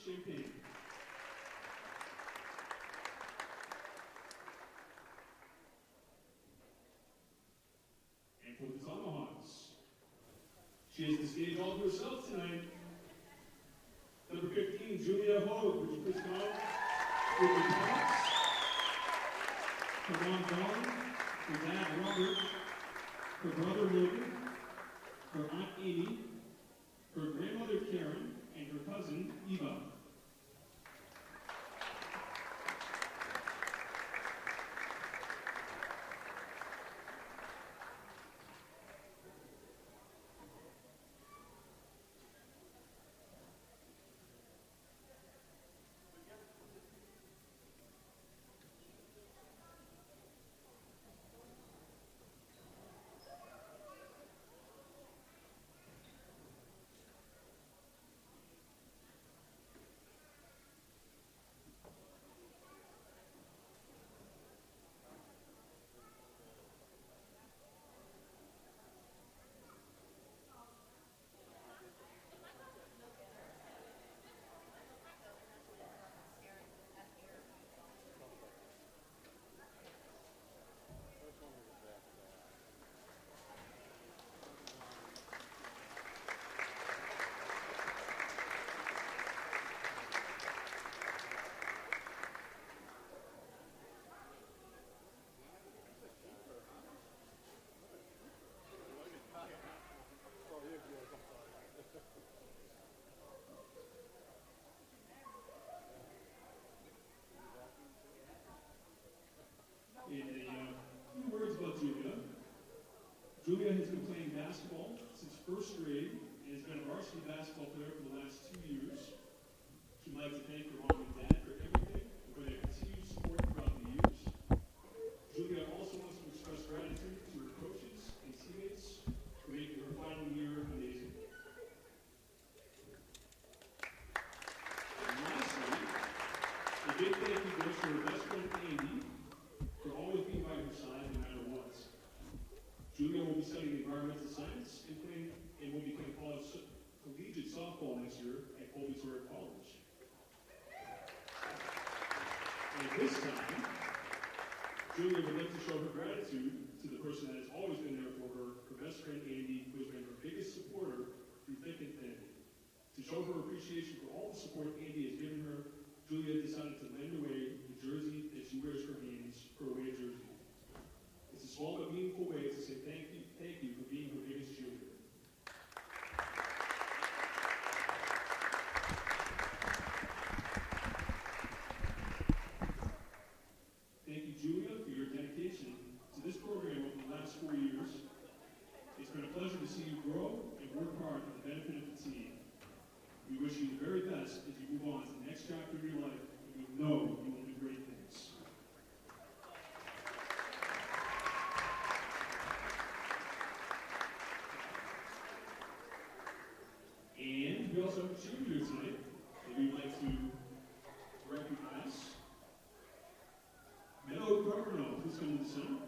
Champagne. And for the Tomahawks, she has the stage all to herself tonight. Number 15, Julia Hogue, would you please come out with the Tomahawks? Her mom, Dawn, her dad, Robert, her brother, Logan, her aunt, Amy, her grandmother, Karen, and her cousin, Eva. Julia has been playing basketball since first grade and has been a varsity basketball player for the last 2 years. She'd like to thank her mom and dad for everything and for their continued support throughout the years. Julia also wants to express gratitude to her coaches and teammates for making her final year amazing. And lastly, a big thank you goes to her best friend Andy for always being by her side no matter what. Julia will be studying environmental science and will become collegiate softball next year at Colby-Sawyer College. And at this time, Julia would like to show her gratitude to the person that has always been there for her, her best friend Andy, who has been her biggest supporter through thick and thin. To show her appreciation for all the support Andy has given her, Julia decided to lend away the jersey that she wears for games, her away jersey. It's a small but meaningful way to say thank you for being her biggest cheerleader. Thank you, Julia, for your dedication to this program over the last 4 years. It's been a pleasure to see you grow and work hard for the benefit of the team. We wish you the very best as you move on to the next chapter of your life, and we know you will do great things. And we also have a cheerleader tonight that we'd like to recognize. Meadow Carno, please come to the center.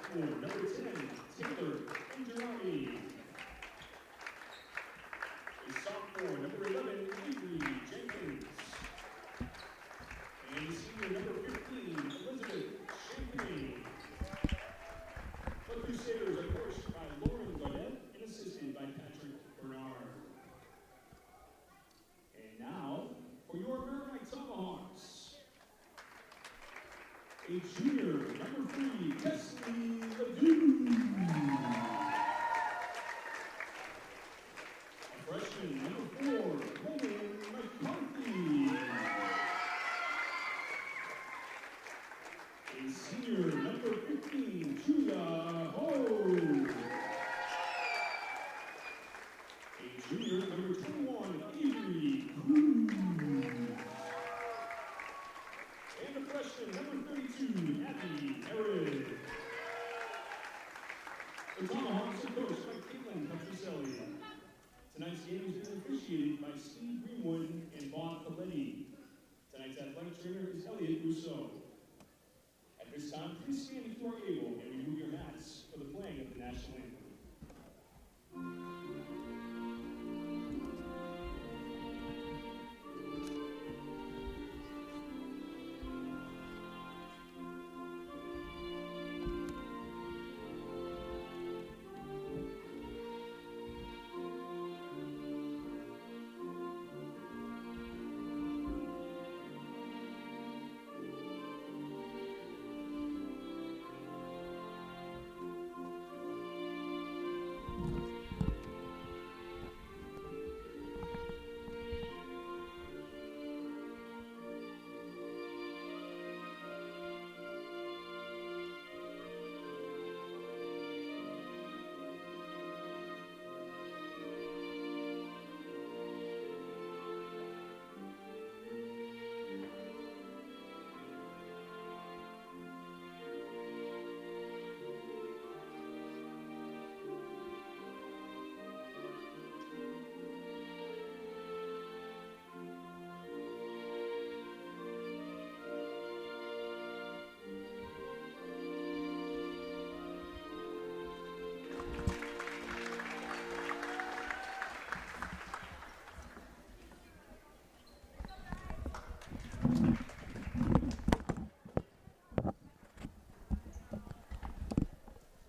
sophomore, number 10, Taylor Indrani. A sophomore, number 11, Avery Jenkins. And senior, number 15, Elizabeth Champagne. The Crusaders are coached by Lauren Godet and assisted by Patrick Bernard. And now, for your Merrimack Tomahawks. A junior, number 3, Kesley Ledoux. A freshman, number 4, Logan McCarthy. A senior, number 15, Julia Ho. A junior, number 21, Avery Cruz. And a freshman, number 32, Abby Herod. The Tomahawks are coached by Caitlin Petroselli. Tonight's game is being officiated by Steve Greenwood and Bob Coletti. Tonight's athletic trainer is Elliot Rousseau. At this time, please stand if you are able and remove your hats for the playing of the national anthem.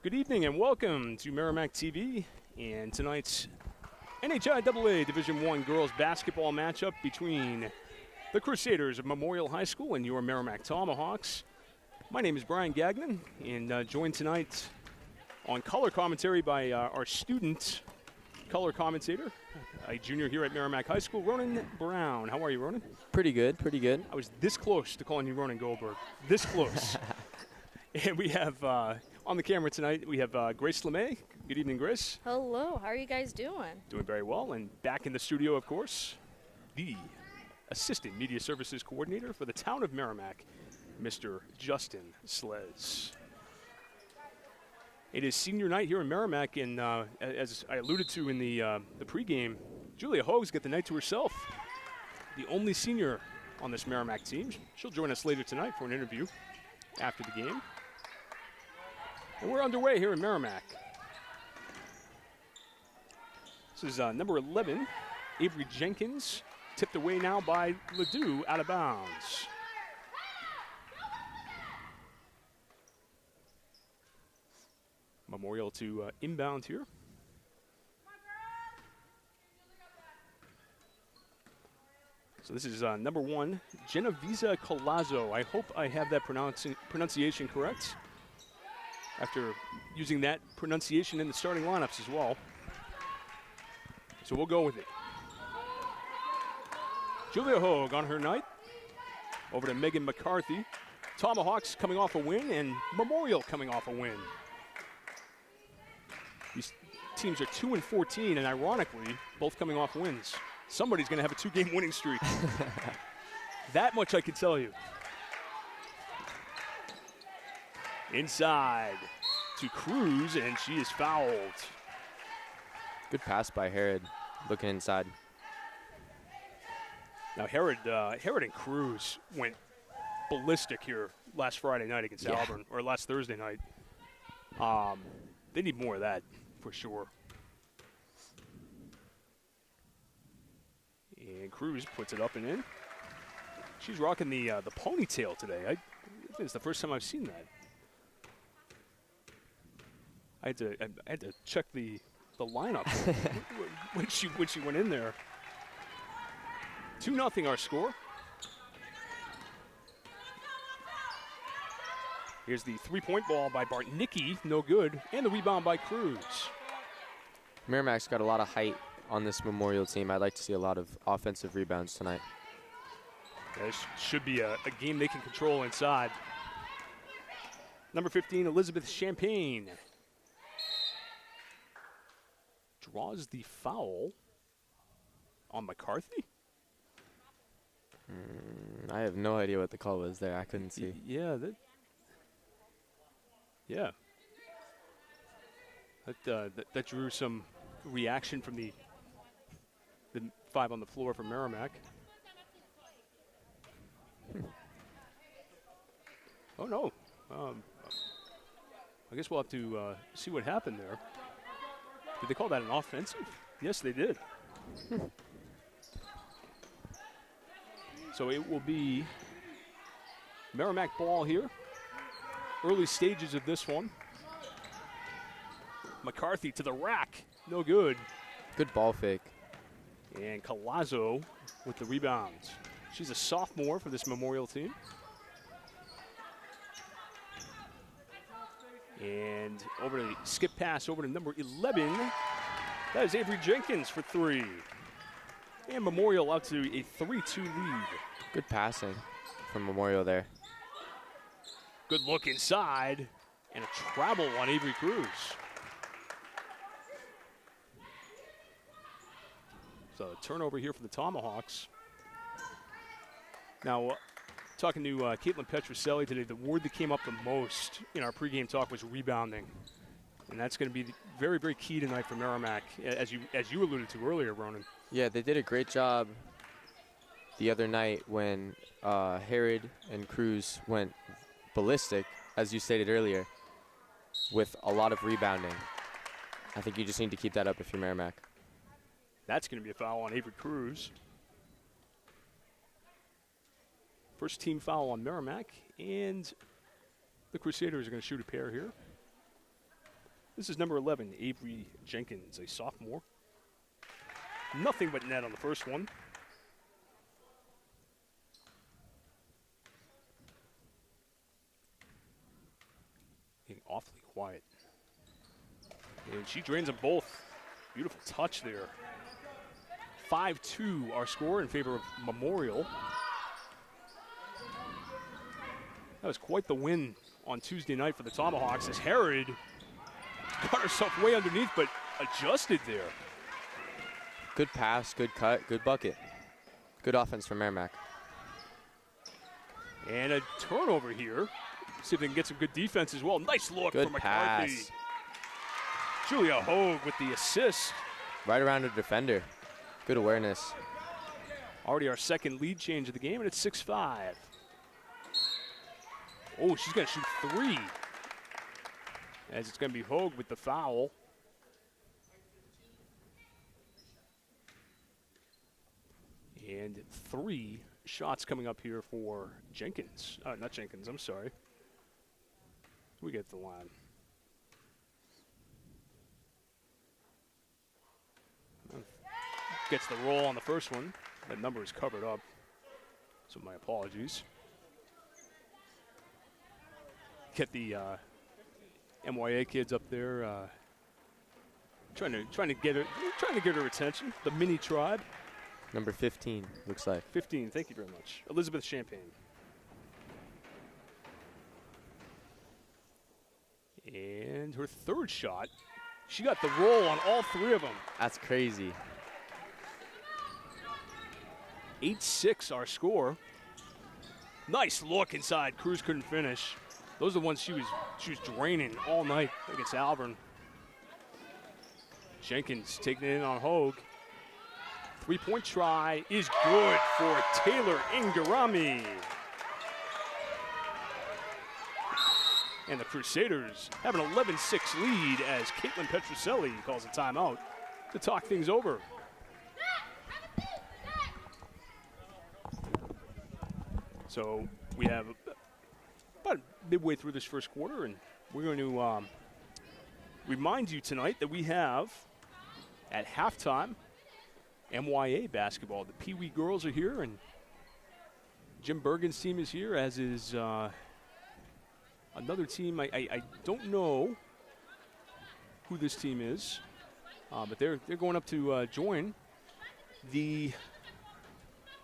Good evening and welcome to Merrimack TV and tonight's NHIAA Division I girls basketball matchup between the Crusaders of Memorial High School and your Merrimack Tomahawks. My name is Brian Gagnon and joined tonight on color commentary by our student color commentator, a junior here at Merrimack High School, Ronan Brown. How are you, Ronan? Pretty good, pretty good. I was this close to calling you Ronan Goldberg. This close. And we have on the camera tonight, we have Grace LeMay. Good evening, Grace. Hello, how are you guys doing? Doing very well. And back in the studio, of course, the Assistant Media Services Coordinator for the town of Merrimack, Mr. Justin Slez. It is senior night here in Merrimack, and as I alluded to in the pregame, Julia Hogue's got the night to herself. The only senior on this Merrimack team. She'll join us later tonight for an interview after the game. And we're underway here in Merrimack. This is number 11, Avery Jenkins, tipped away now by Ledoux, out of bounds. Memorial to inbound here. So this is number 1, Genovesa Colazzo. I hope I have that pronunciation correct, after using that pronunciation in the starting lineups as well. So we'll go with it. Julia Hogue on her night. Over to Megan McCarthy. Tomahawks coming off a win and Memorial coming off a win. These teams are 2-14 and ironically, both coming off wins. Somebody's gonna have a 2-game winning streak. That much I can tell you. Inside to Cruz, and she is fouled. Good pass by Herod, looking inside. Now Herod and Cruz went ballistic here last Friday night against Auburn, or last Thursday night. They need more of that for sure. And Cruz puts it up and in. She's rocking the ponytail today. I think it's the first time I've seen that. I had to check the lineup when she went in there. 2-0 our score. Here's the three-point ball by Bartnicki, no good, and the rebound by Cruz. Merrimack's got a lot of height on this Memorial team. I'd like to see a lot of offensive rebounds tonight. This should be a game they can control inside. Number 15, Elizabeth Champagne. Draws the foul on McCarthy. I have no idea what the call was there. I couldn't see. Yeah. That drew some reaction from the five on the floor for Merrimack. Oh, no. I guess we'll have to see what happened there. Did they call that an offensive? Yes, they did. So it will be Merrimack ball here. Early stages of this one. McCarthy to the rack. No good. Good ball fake. And Colazo with the rebounds. She's a sophomore for this Memorial team. And over to the skip pass over to number 11. That is Avery Jenkins for three. And Memorial out to a 3-2 lead. Good passing from Memorial there. Good look inside. And a travel on Avery Cruz. So a turnover here for the Tomahawks. Now, talking to Caitlin Petruselli today, the word that came up the most in our pregame talk was rebounding. And that's going to be very, very key tonight for Merrimack, as you alluded to earlier, Ronan. Yeah, they did a great job the other night when Herod and Cruz went ballistic, as you stated earlier, with a lot of rebounding. I think you just need to keep that up if you're Merrimack. That's going to be a foul on Avery Cruz. First team foul on Merrimack, and the Crusaders are going to shoot a pair here. This is number 11, Avery Jenkins, a sophomore. Nothing but net on the first one. Getting awfully quiet. And she drains them both. Beautiful touch there. 5-2 our score in favor of Memorial. That was quite the win on Tuesday night for the Tomahawks as Herod got herself way underneath but adjusted there. Good pass, good cut, good bucket. Good offense from Merrimack. And a turnover here. See if they can get some good defense as well. Nice look Good for McCarthy. pass. Julia Hogue with the assist. Right around the defender. Good awareness. Already our second lead change of the game, and it's 6-5. Oh, she's going to shoot three. As it's going to be Hogue with the foul. And 3 shots coming up here for Jenkins. Not Jenkins, I'm sorry. We get the line. Gets the roll on the first one. That number is covered up, so my apologies. Get the MYA kids up there, trying to get her attention. The mini tribe. Number 15, looks like. 15. Thank you very much, Elizabeth Champagne. And her third shot, she got the roll on all 3 of them. That's crazy. 8-6 our score. Nice look inside. Cruz couldn't finish. Those are the ones she was draining all night against Auburn. Jenkins taking it in on Hogue. 3-point try is good for Taylor Ingarami. And the Crusaders have an 11-6 lead as Caitlin Petrucelli calls a timeout to talk things over. So we have about midway through this first quarter, and we're going to remind you tonight that we have, at halftime, MYA basketball. The Pee Wee girls are here, and Jim Bergen's team is here, as is another team. I don't know who this team is, but they're going up to join the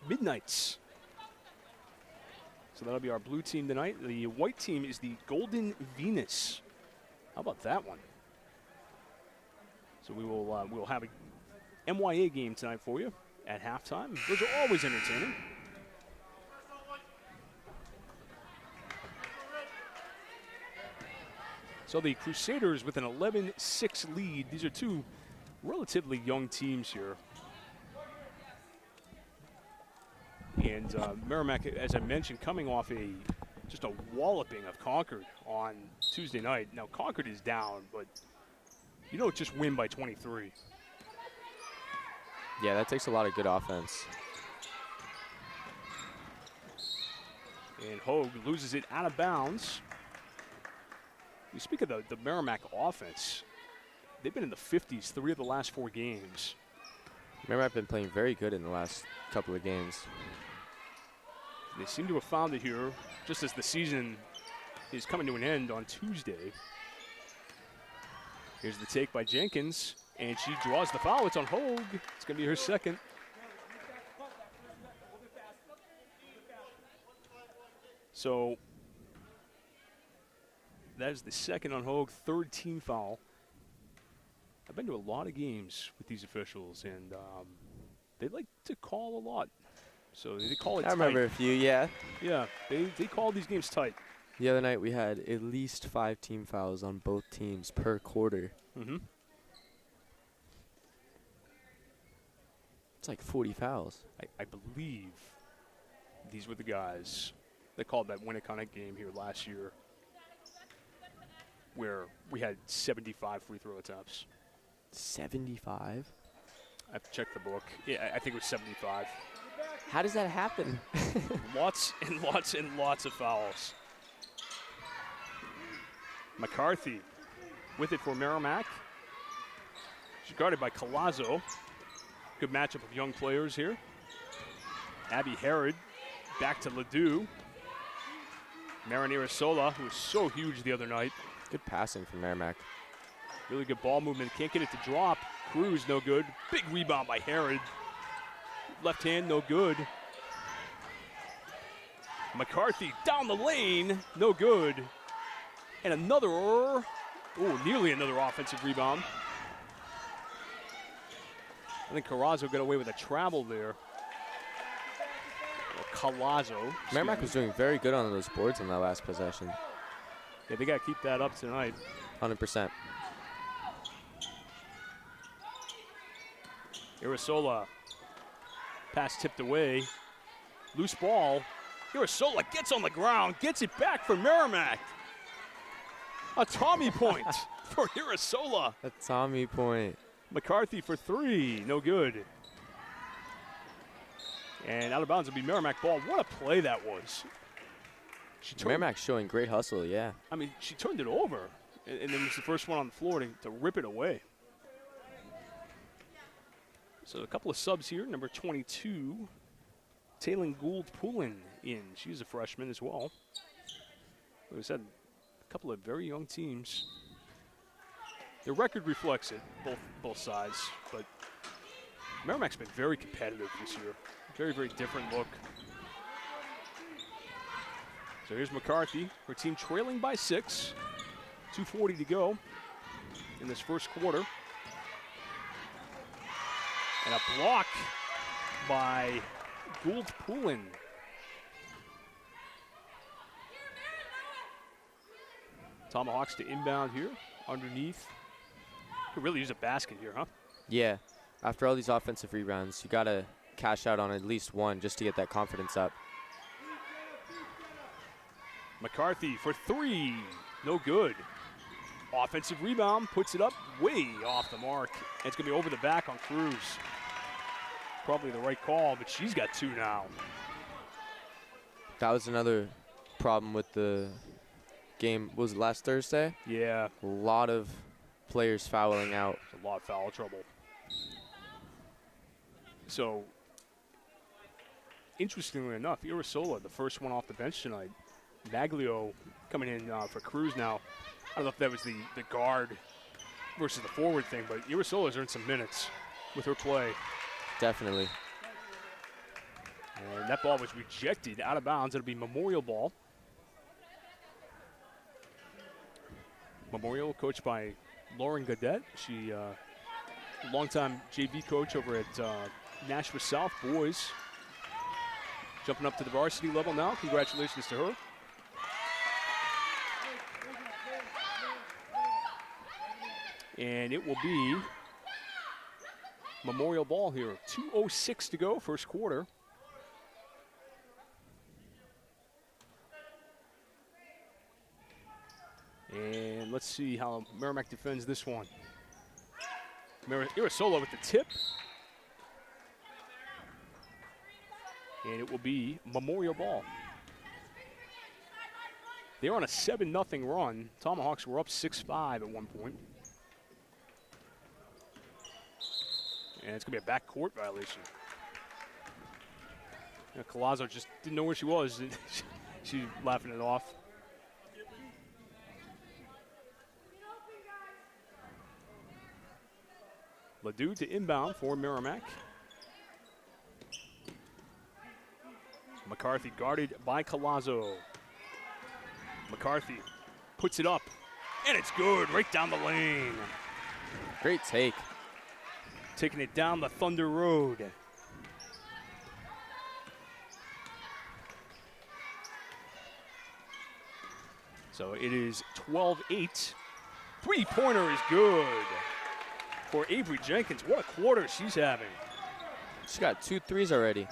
Midnights. So that'll be our blue team tonight. The white team is the Golden Venus. How about that one? So we'll have a MYA game tonight for you at halftime. Those are always entertaining. So the Crusaders with an 11-6 lead. These are two relatively young teams here. And Merrimack, as I mentioned, coming off just a walloping of Concord on Tuesday night. Now, Concord is down, but you don't just win by 23. Yeah, that takes a lot of good offense. And Hogue loses it out of bounds. You speak of the Merrimack offense. They've been in the 50s 3 of the last 4 games. Merrimack been playing very good in the last couple of games. They seem to have found it here just as the season is coming to an end on Tuesday. Here's the take by Jenkins, and she draws the foul. It's on Hogue. It's going to be her second. So that is the second on Hogue, third team foul. I've been to a lot of games with these officials, and they like to call a lot. So they call it tight. I remember a few, yeah. Yeah, they call these games tight. The other night we had at least 5 team fouls on both teams per quarter. Mm-hmm. It's like 40 fouls. I believe these were the guys that called that Winnicott game here last year, where we had 75 free throw attempts. 75? I have to check the book. Yeah, I think it was 75. How does that happen? Lots and lots and lots of fouls. McCarthy with it for Merrimack. She's guarded by Collazo. Good matchup of young players here. Abby Herod back to Ledoux. Marinera Sola, who was so huge the other night. Good passing from Merrimack. Really good ball movement. Can't get it to drop. Cruz, no good. Big rebound by Herod. Left hand, no good. McCarthy down the lane, no good. And another, nearly another offensive rebound. I think Carrazzo got away with a travel there. Collazo. Merrimack was doing very good on those boards in that last possession. Yeah, they got to keep that up tonight. 100%. Irisola. Pass tipped away. Loose ball. Irisola gets on the ground, gets it back for Merrimack. A Tommy point for Irisola. A Tommy point. McCarthy for 3, no good. And out of bounds will be Merrimack ball. What a play that was. Merrimack showing great hustle, yeah. I mean, she turned it over, and then was the first one on the floor to rip it away. So a couple of subs here. Number 22, Taylin Gould-Poulin in. She's a freshman as well. Like I said, a couple of very young teams. Their record reflects it, both sides, but Merrimack's been very competitive this year. Very, very different look. So here's McCarthy, her team trailing by 6. 2:40 to go in this first quarter. And a block by Gould-Poulin. Tomahawks to inbound here, underneath. Could really use a basket here, huh? Yeah. After all these offensive rebounds, you got to cash out on at least one just to get that confidence up. McCarthy for 3. No good. Offensive rebound, puts it up way off the mark. And it's going to be over the back on Cruz. Probably the right call, but she's got 2 now. That was another problem with the game. Was it last Thursday? Yeah, A lot of players fouling out. a lot of foul trouble. So, interestingly enough, Irisola, the first one off the bench tonight. Maglio coming in for Cruz now. I don't know if that was the guard versus the forward thing, but Irisola's earned some minutes with her play. Definitely. And that ball was rejected out of bounds. It'll be Memorial ball. Memorial coached by Lauren Gaudette. She longtime JV coach over at Nashua South boys. Jumping up to the varsity level now. Congratulations to her. And it will be Memorial ball here. 2:06 to go, first quarter. And let's see how Merrimack defends this one. Irisola with the tip. And it will be Memorial ball. They're on a 7-0 run. Tomahawks were up 6-5 at one point. And it's going to be a backcourt violation. Collazo just didn't know where she was. She's laughing it off. Ledoux to inbound for Merrimack. McCarthy guarded by Collazo. McCarthy puts it up, and it's good right down the lane. Great take. Taking it down the Thunder Road. So it is 12-8. Three-pointer is good for Avery Jenkins. What a quarter she's having. She got 2 threes already.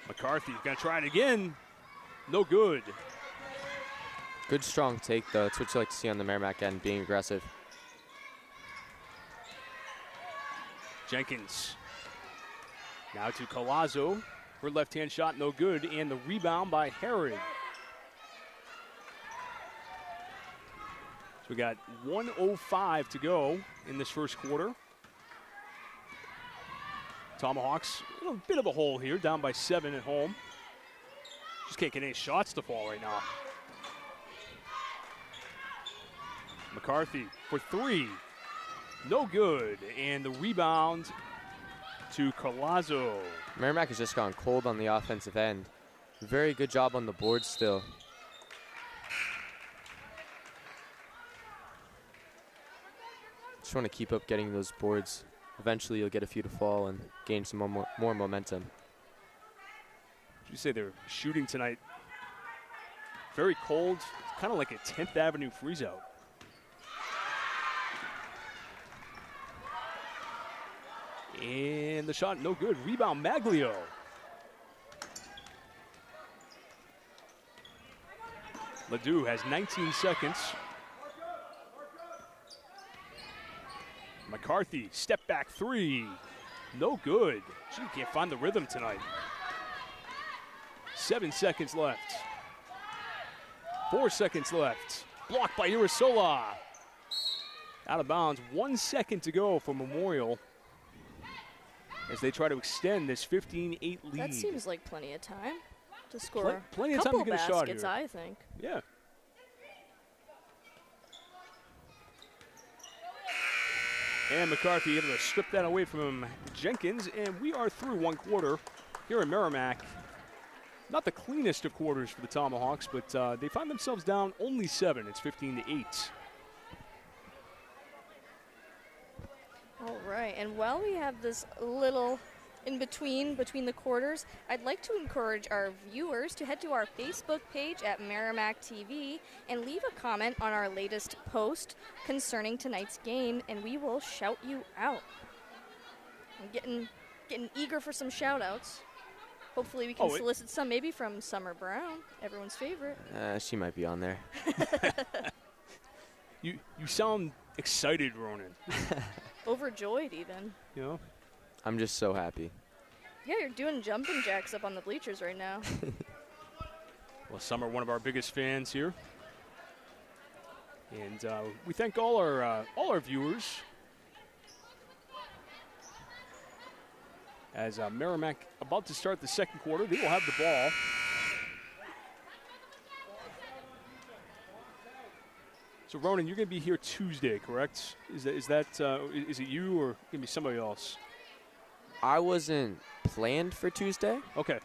McCarthy gonna try it again. No good. Good strong take though. That's what you like to see on the Merrimack end, being aggressive. Jenkins now to Collazo. Her left-hand shot no good, and the rebound by Herod. So we got 1:05 to go in this first quarter. Tomahawks, a bit of a hole here, down by 7 at home. Just can't get any shots to fall right now. McCarthy for 3. No good. And the rebound to Collazo. Merrimack has just gone cold on the offensive end. Very good job on the board still. Just want to keep up getting those boards. Eventually you'll get a few to fall and gain some more momentum. Did you say they're shooting tonight? Very cold, kind of like a 10th Avenue freeze out. And the shot no good. Rebound Maglio. Ledoux has 19 seconds. McCarthy, step back 3. No good. She can't find the rhythm tonight. 7 seconds left. 4 seconds left. Blocked by Irisola. Out of bounds. 1 second to go for Memorial as they try to extend this 15-8 lead. That seems like plenty of time to score plenty a of time couple to get a shot baskets, here. I think. Yeah. And McCarthy able to strip that away from Jenkins, and we are through one quarter here in Merrimack. Not the cleanest of quarters for the Tomahawks, but they find themselves down only 7. It's 15-8. All right, and while we have this little in between the quarters, I'd like to encourage our viewers to head to our Facebook page at Merrimack TV and leave a comment on our latest post concerning tonight's game, and we will shout you out. I'm getting eager for some shout outs. Hopefully we can Oh, solicit some, maybe from Summer Brown, everyone's favorite. She might be on there. You sound excited, Ronan. Overjoyed, even. You know? I'm just so happy. Yeah, you're doing jumping jacks up on the bleachers right now. Well, Summer, one of our biggest fans here. And we thank all our viewers. As Merrimack about to start the second quarter, they will have the ball. So Ronan, you're going to be here Tuesday, correct? Is it you or going to be somebody else? I wasn't planned for Tuesday, Okay.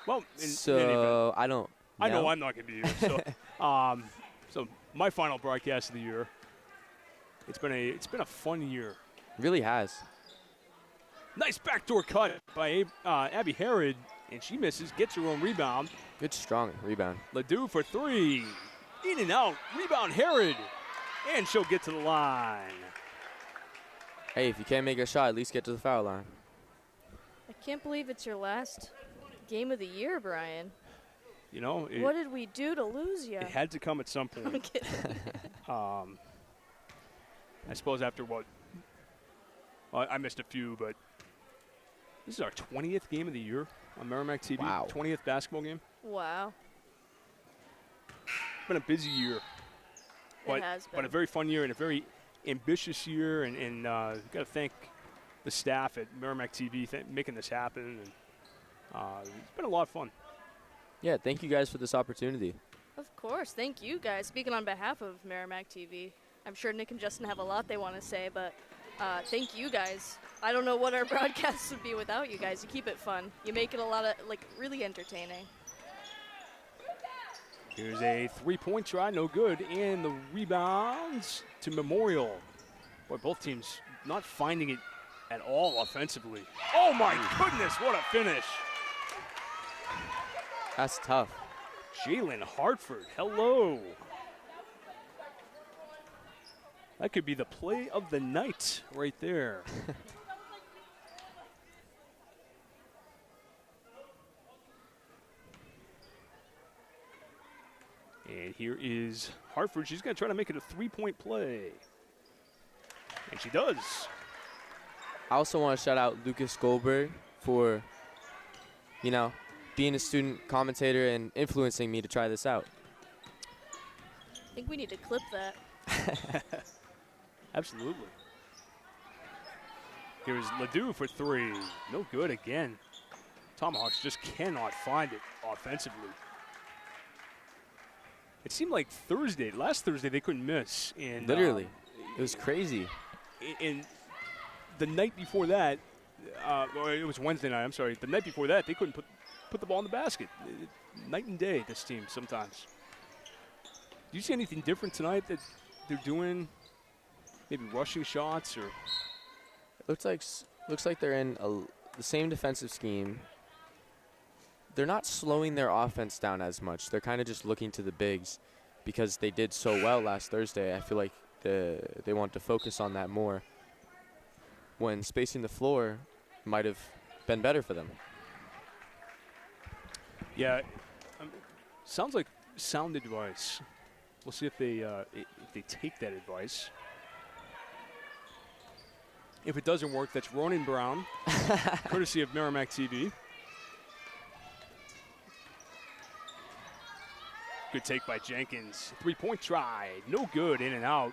Well, in any event, so I don't. I know I'm not going to be here. So, so my final broadcast of the year. It's been a fun year. Really has. Nice backdoor cut by Abby Herod, and she misses. Gets her own rebound. Good strong rebound. Ledoux for three. In and out. Rebound Herod. And she'll get to the line. Hey, if you can't make a shot, at least get to the foul line. I can't believe it's your last game of the year, Brian. You know, What did we do to lose you? it had to come at some I'm point. kidding. I suppose after what? Well, I missed a few, but this is our 20th game of the year on Merrimack TV. Wow. 20th basketball game. Wow. It's been a busy year. It has been. But a very fun year and a very ambitious year, and got to thank the staff at Merrimack TV making this happen. And it's been a lot of fun. Yeah, thank you guys for this opportunity. Of course. Thank you, guys. Speaking on behalf of Merrimack TV, I'm sure Nick and Justin have a lot they want to say, but thank you guys. I don't know what our broadcasts would be without you guys. You keep it fun. You make it a lot of, really entertaining. Here's a three-point try, no good, and the rebounds to Memorial. Boy, both teams not finding it at all offensively. Oh my goodness, what a finish. That's tough. Jalen Hartford, hello. That could be the play of the night right there. And here is Hartford. She's going to try to make it a three-point play. And she does. I also want to shout out Lucas Goldberg for, being a student commentator and influencing me to try this out. I think we need to clip that. Absolutely. Here's Ledoux for three. No good again. Tomahawks just cannot find it offensively. It seemed like last Thursday, they couldn't miss. And, Literally. It was crazy. And the night before that, or it was Wednesday night, I'm sorry. The night before that, they couldn't put the ball in the basket. Night and day, this team, sometimes. Do you see anything different tonight that they're doing? Maybe rushing shots or? Looks like they're in the same defensive scheme. They're not slowing their offense down as much. They're kind of just looking to the bigs because they did so well last Thursday. I feel like they want to focus on that more when spacing the floor might have been better for them. Yeah, sounds like sound advice. We'll see if they take that advice. If it doesn't work, that's Ronan Brown, courtesy of Merrimack TV. Good take by Jenkins. Three-point try. No good, in and out.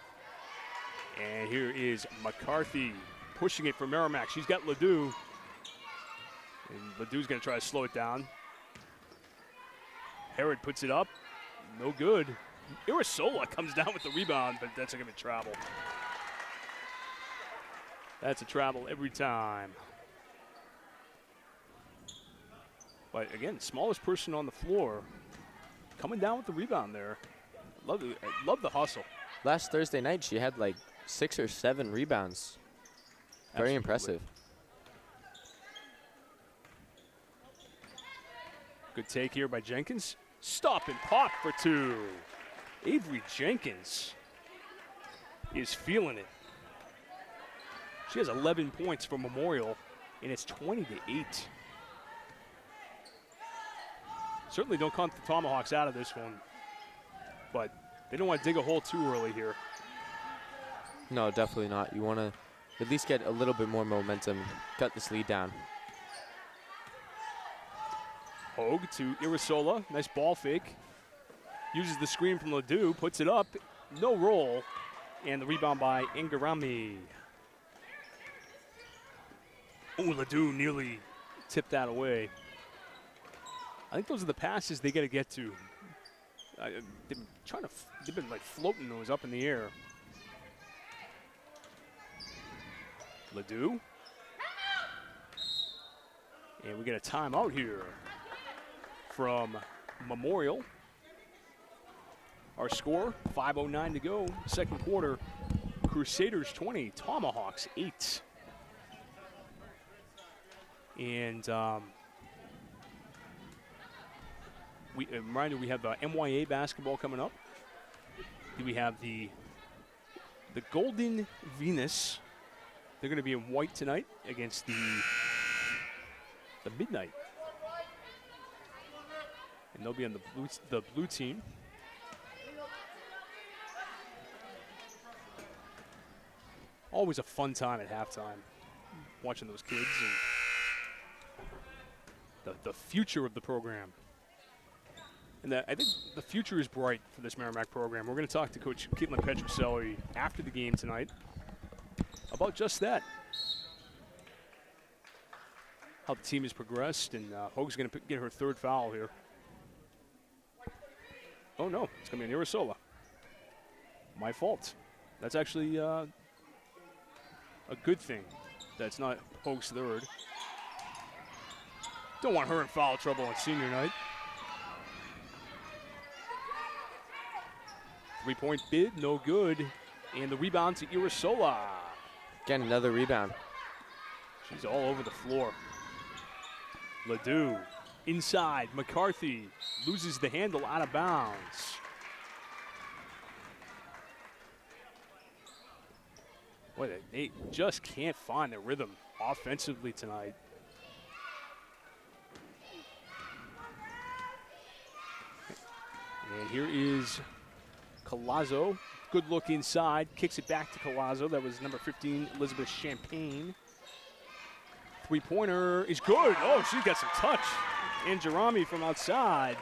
And here is McCarthy pushing it for Merrimack. She's got Ledoux. And Ledoux's going to try to slow it down. Herod puts it up. No good. Irisola comes down with the rebound, but that's going to travel. That's a travel every time. But again, smallest person on the floor coming down with the rebound there. Love the hustle. Last Thursday night, she had like 6 or 7 rebounds. Very Absolutely. impressive. Good take here by Jenkins. Stop and pop for two. Avery Jenkins is feeling it. She has 11 points for Memorial, and it's 20-8. Certainly don't count the Tomahawks out of this one, but they don't want to dig a hole too early here. No, definitely not. You want to at least get a little bit more momentum, cut this lead down. Hogue to Irisola. Nice ball fake. Uses the screen from Ledoux, puts it up. No roll. And the rebound by Ingarami. Oh, Ledoux nearly tipped that away. I think those are the passes they got to get to. They've been like floating those up in the air. Ledoux. And we get a timeout here from Memorial. Our score, 5:09 to go, second quarter. Crusaders 20, Tomahawks 8. And a reminder, we have MYA basketball coming up. We have the Golden Venus. They're going to be in white tonight against the Midnight. And they'll be on the blue team. Always a fun time at halftime, watching those kids and the future of the program. And I think the future is bright for this Merrimack program. We're going to talk to Coach Caitlin Petrucelli after the game tonight about just that. How the team has progressed, and Hogue's going to get her third foul here. Oh no, it's going to be an Irisola. My fault. That's actually a good thing. That's not Hogue's third. Don't want her in foul trouble on senior night. 3-point bid, no good. And the rebound to Irisola. Again, another rebound. She's all over the floor. Ledoux inside. McCarthy loses the handle out of bounds. Boy, they just can't find their rhythm offensively tonight. And here is Collazo. Good look inside. Kicks it back to Collazo. That was number 15, Elizabeth Champagne. Three-pointer is good. Oh, she's got some touch. And Jerami from outside.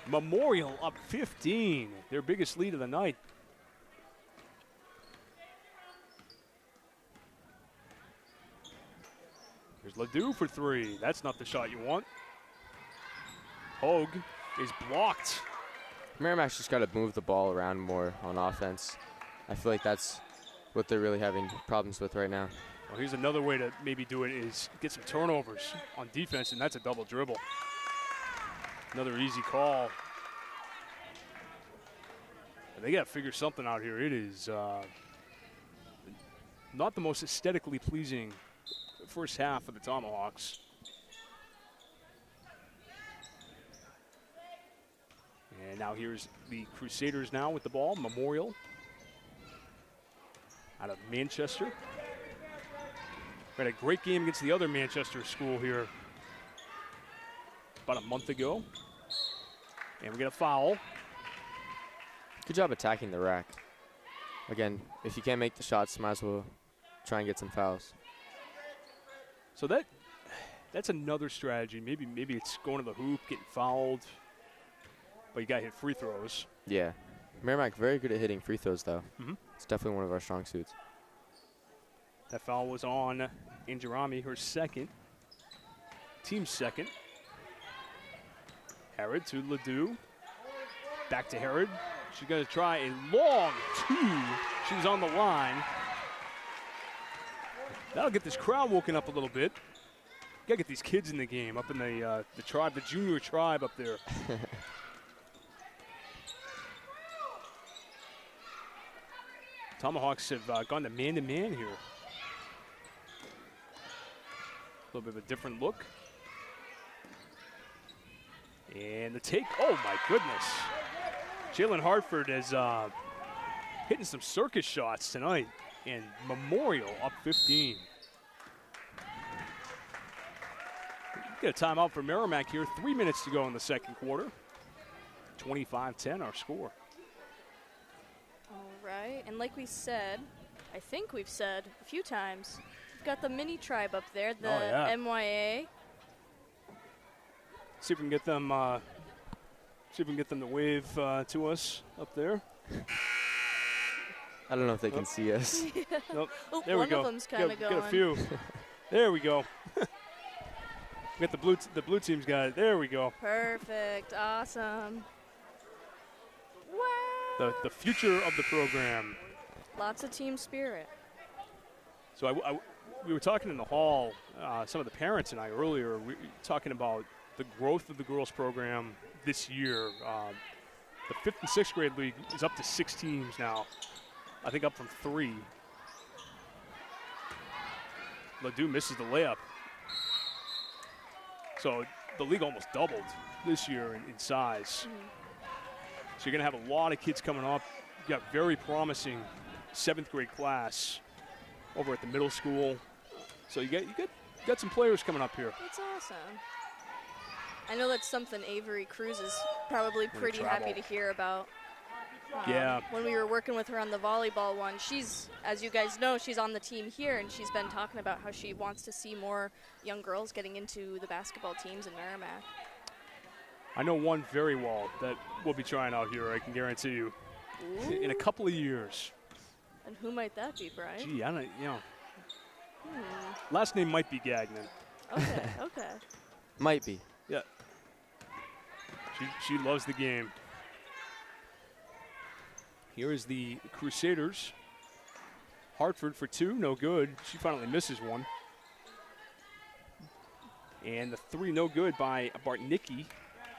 Memorial up 15. Their biggest lead of the night. Here's Ledoux for three. That's not the shot you want. Hogue is blocked. Merrimack's just got to move the ball around more on offense. I feel like that's what they're really having problems with right now. Well, here's another way to maybe do it is get some turnovers on defense, and that's a double dribble. Another easy call. And they got to figure something out here. It is not the most aesthetically pleasing first half of the Tomahawks. And now here's the Crusaders now with the ball. Memorial out of Manchester. We had a great game against the other Manchester school here about a month ago. And we get a foul. Good job attacking the rack. Again, if you can't make the shots, might as well try and get some fouls. So that's another strategy. Maybe it's going to the hoop, getting fouled. But you got to hit free throws. Yeah. Merrimack very good at hitting free throws, though. Mm-hmm. It's definitely one of our strong suits. That foul was on Injarami, her second. Team's second. Herod to Ledoux. Back to Herod. She's going to try a long two. She was on the line. That'll get this crowd woken up a little bit. Got to get these kids in the game up in the tribe, the junior tribe up there. Tomahawks have gone to man-to-man here. A little bit of a different look. And the take, oh my goodness. Jalen Hartford is hitting some circus shots tonight. And Memorial up 15. Get a timeout for Merrimack here. 3 minutes to go in the second quarter. 25-10 our score. All right, and like we said, I think we've said a few times, we've got the mini tribe up there, the MYA. See if we can get them. See if we can get them to wave to us up there. I don't know if they can see us. Nope. Oh, There we one go. of them's kind of going. Got a few. There we go. We got the blue team's got it. There we go. Perfect. Awesome. Wow. The future of the program. Lots of team spirit. So we were talking in the hall, some of the parents and I earlier, we were talking about the growth of the girls program this year. The 5th and 6th grade league is up to 6 teams now. I think up from 3. Ledoux misses the layup. So the league almost doubled this year in size. So you're going to have a lot of kids coming up. You got very promising 7th grade class over at the middle school. So you got some players coming up here. That's awesome. I know that's something Avery Cruz is probably pretty happy to hear about. Yeah. When we were working with her on the volleyball one, she's, as you guys know, she's on the team here, and she's been talking about how she wants to see more young girls getting into the basketball teams in Merrimack. I know one very well that we'll be trying out here, I can guarantee you, in a couple of years. And who might that be, Brian? Gee, I don't, Last name might be Gagnon. Okay, okay. Might be. Yeah. She loves the game. Here is the Crusaders. Hartford for 2, no good. She finally misses one. And the 3, no good by Bartnicki,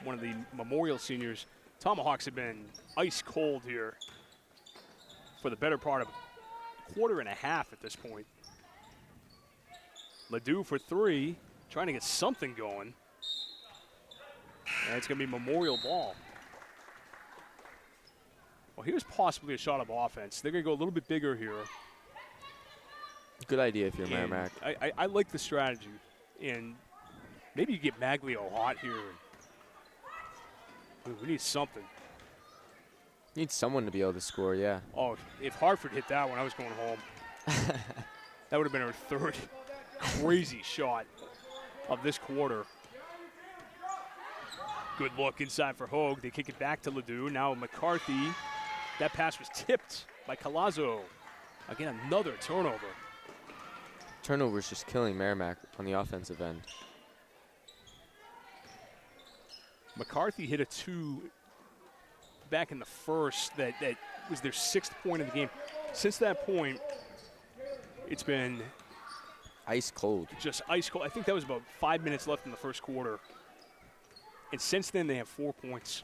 one of the Memorial seniors. Tomahawks have been ice cold here for the better part of a quarter and a half at this point. Ledoux for 3, trying to get something going. And it's going to be Memorial ball. Well, here's possibly a shot of offense. They're going to go a little bit bigger here. Good idea if you're Merrimack. I like the strategy. And maybe you get Maglio hot here. We need something. Need someone to be able to score, yeah. Oh, if Hartford hit that one, I was going home. That would have been our 3rd crazy shot of this quarter. Good look inside for Hogue. They kick it back to Ledoux. Now McCarthy. That pass was tipped by Colazo. Again, another turnover. Turnovers just killing Merrimack on the offensive end. McCarthy hit a 2 back in the first that was their 6th point of the game. Since that point, it's been ice cold. Just ice cold. I think that was about 5 minutes left in the first quarter. And since then, they have 4 points.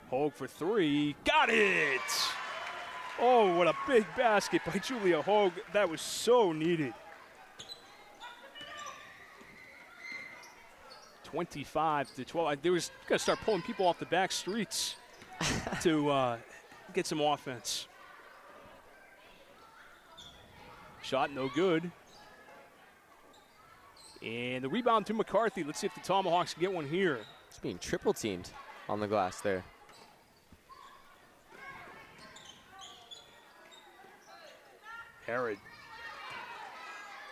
Hogue for 3. Got it! Oh, what a big basket by Julia Hogue. That was so needed. 25-12. They was got to start pulling people off the back streets to get some offense. Shot no good. And the rebound to McCarthy. Let's see if the Tomahawks can get one here. It's being triple teamed on the glass there. Herod.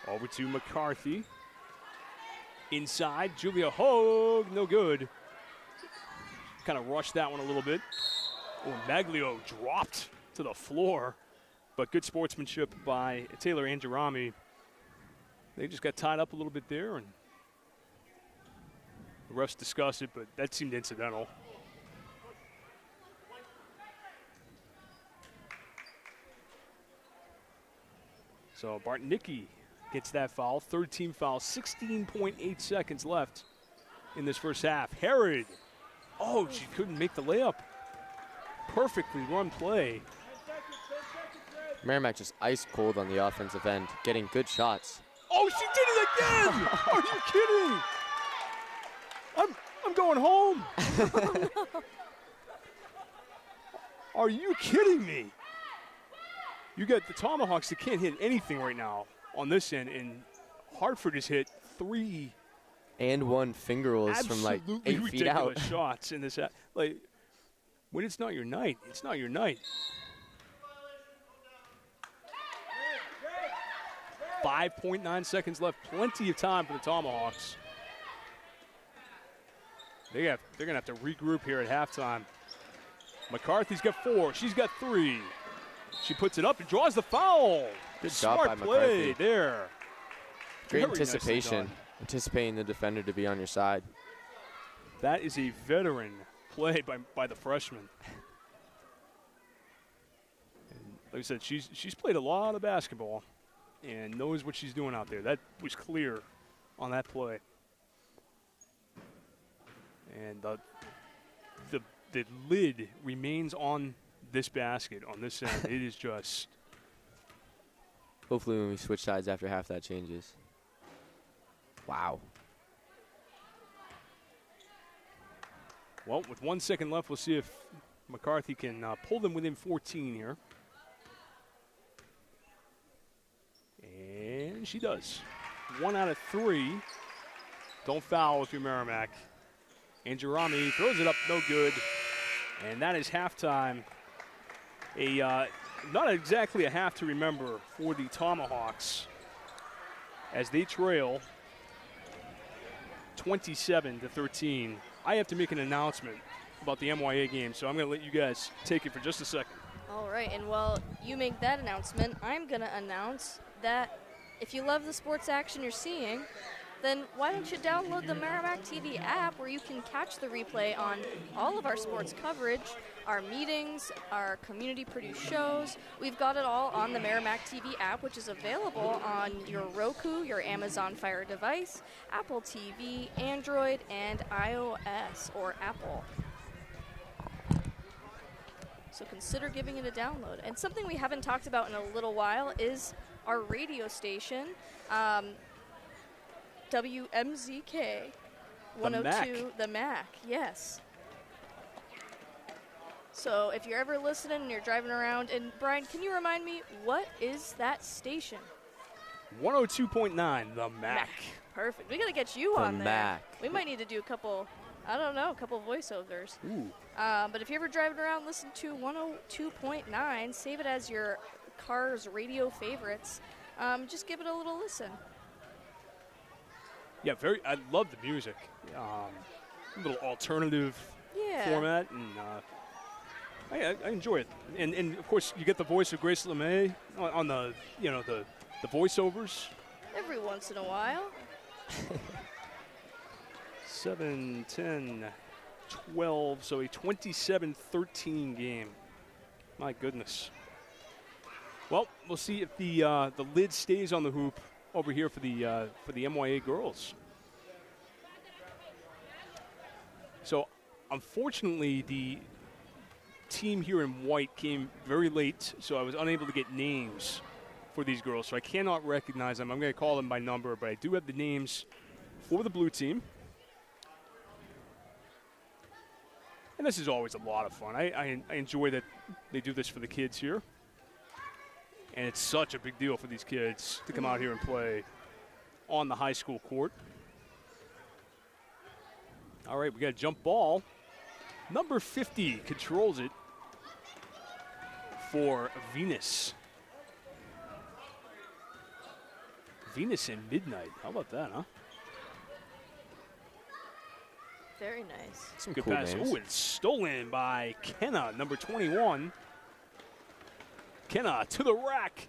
Over to McCarthy. Inside, Julia Hogue, no good. Kind of rushed that one a little bit. Oh, Maglio dropped to the floor, but good sportsmanship by Taylor Angerami. They just got tied up a little bit there, and the refs discussed it, but that seemed incidental. So Bartnicki gets that foul, 3rd team foul, 16.8 seconds left in this first half. Herod, oh, she couldn't make the layup. Perfectly run play. Merrimack just ice cold on the offensive end, getting good shots. Oh, she did it again! Are you kidding? I'm going home. Oh, no. Are you kidding me? You got the Tomahawks that can't hit anything right now on this end, and Hartford has hit 3 And one finger rolls from like absolutely 8 feet out. ridiculous shots in this. Like, when it's not your night, it's not your night. 5.9 seconds left. Plenty of time for the Tomahawks. They're going to have to regroup here at halftime. McCarthy's got 4. She's got 3. She puts it up and draws the foul. Good job Smart by play McCarthy. there. Great Very nicely anticipation. done. Anticipating the defender to be on your side. That is a veteran play by the freshman. And like I said, she's played a lot of basketball and knows what she's doing out there. That was clear on that play. And the lid remains on this basket, on this end. It is just Hopefully when we switch sides after half that changes. Wow. well, with 1 second left, we'll see if McCarthy can pull them within 14 here. And she does. 1 out of 3. Don't foul if you're Merrimack. And Jerami throws it up, no good. And that is halftime. Not exactly a half to remember for the Tomahawks as they trail 27-13. I have to make an announcement about the MYA game, so I'm going to let you guys take it for just a second. All right, and while you make that announcement, I'm going to announce that if you love the sports action you're seeing, then why don't you download the Merrimack TV app where you can catch the replay on all of our sports coverage, our meetings, our community-produced shows. We've got it all on the Merrimack TV app, which is available on your Roku, your Amazon Fire device, Apple TV, Android, and iOS or Apple. So consider giving it a download. And something we haven't talked about in a little while is our radio station, WMZK 102, the Mac, yes. So if you're ever listening and you're driving around, and Brian, can you remind me, what is that station? 102.9, the Mac. Perfect. We got to get you The on there. Mac. We might need to do a couple voiceovers. Ooh. But if you're ever driving around, listen to 102.9. Save it as your car's radio favorites. Just give it a little listen. Yeah, I love the music. A little alternative format, and I enjoy it. And of course, you get the voice of Grace LeMay on the the voiceovers. Every once in a while. 7, 10, 12, so a 27-13 game. My goodness. Well, we'll see if the lid stays on the hoop over here for the MYA girls. So, unfortunately, the team here in white came very late, so I was unable to get names for these girls. So I cannot recognize them. I'm going to call them by number, but I do have the names for the blue team. And this is always a lot of fun. I enjoy that they do this for the kids here. And it's such a big deal for these kids to come out here and play on the high school court. All right, we got a jump ball. Number 50 controls it for Venus. Venus and Midnight. How about that, huh? Very nice. Some Good cool pass. names. Oh, it's stolen by Kenna, number 21. Kenna to the rack.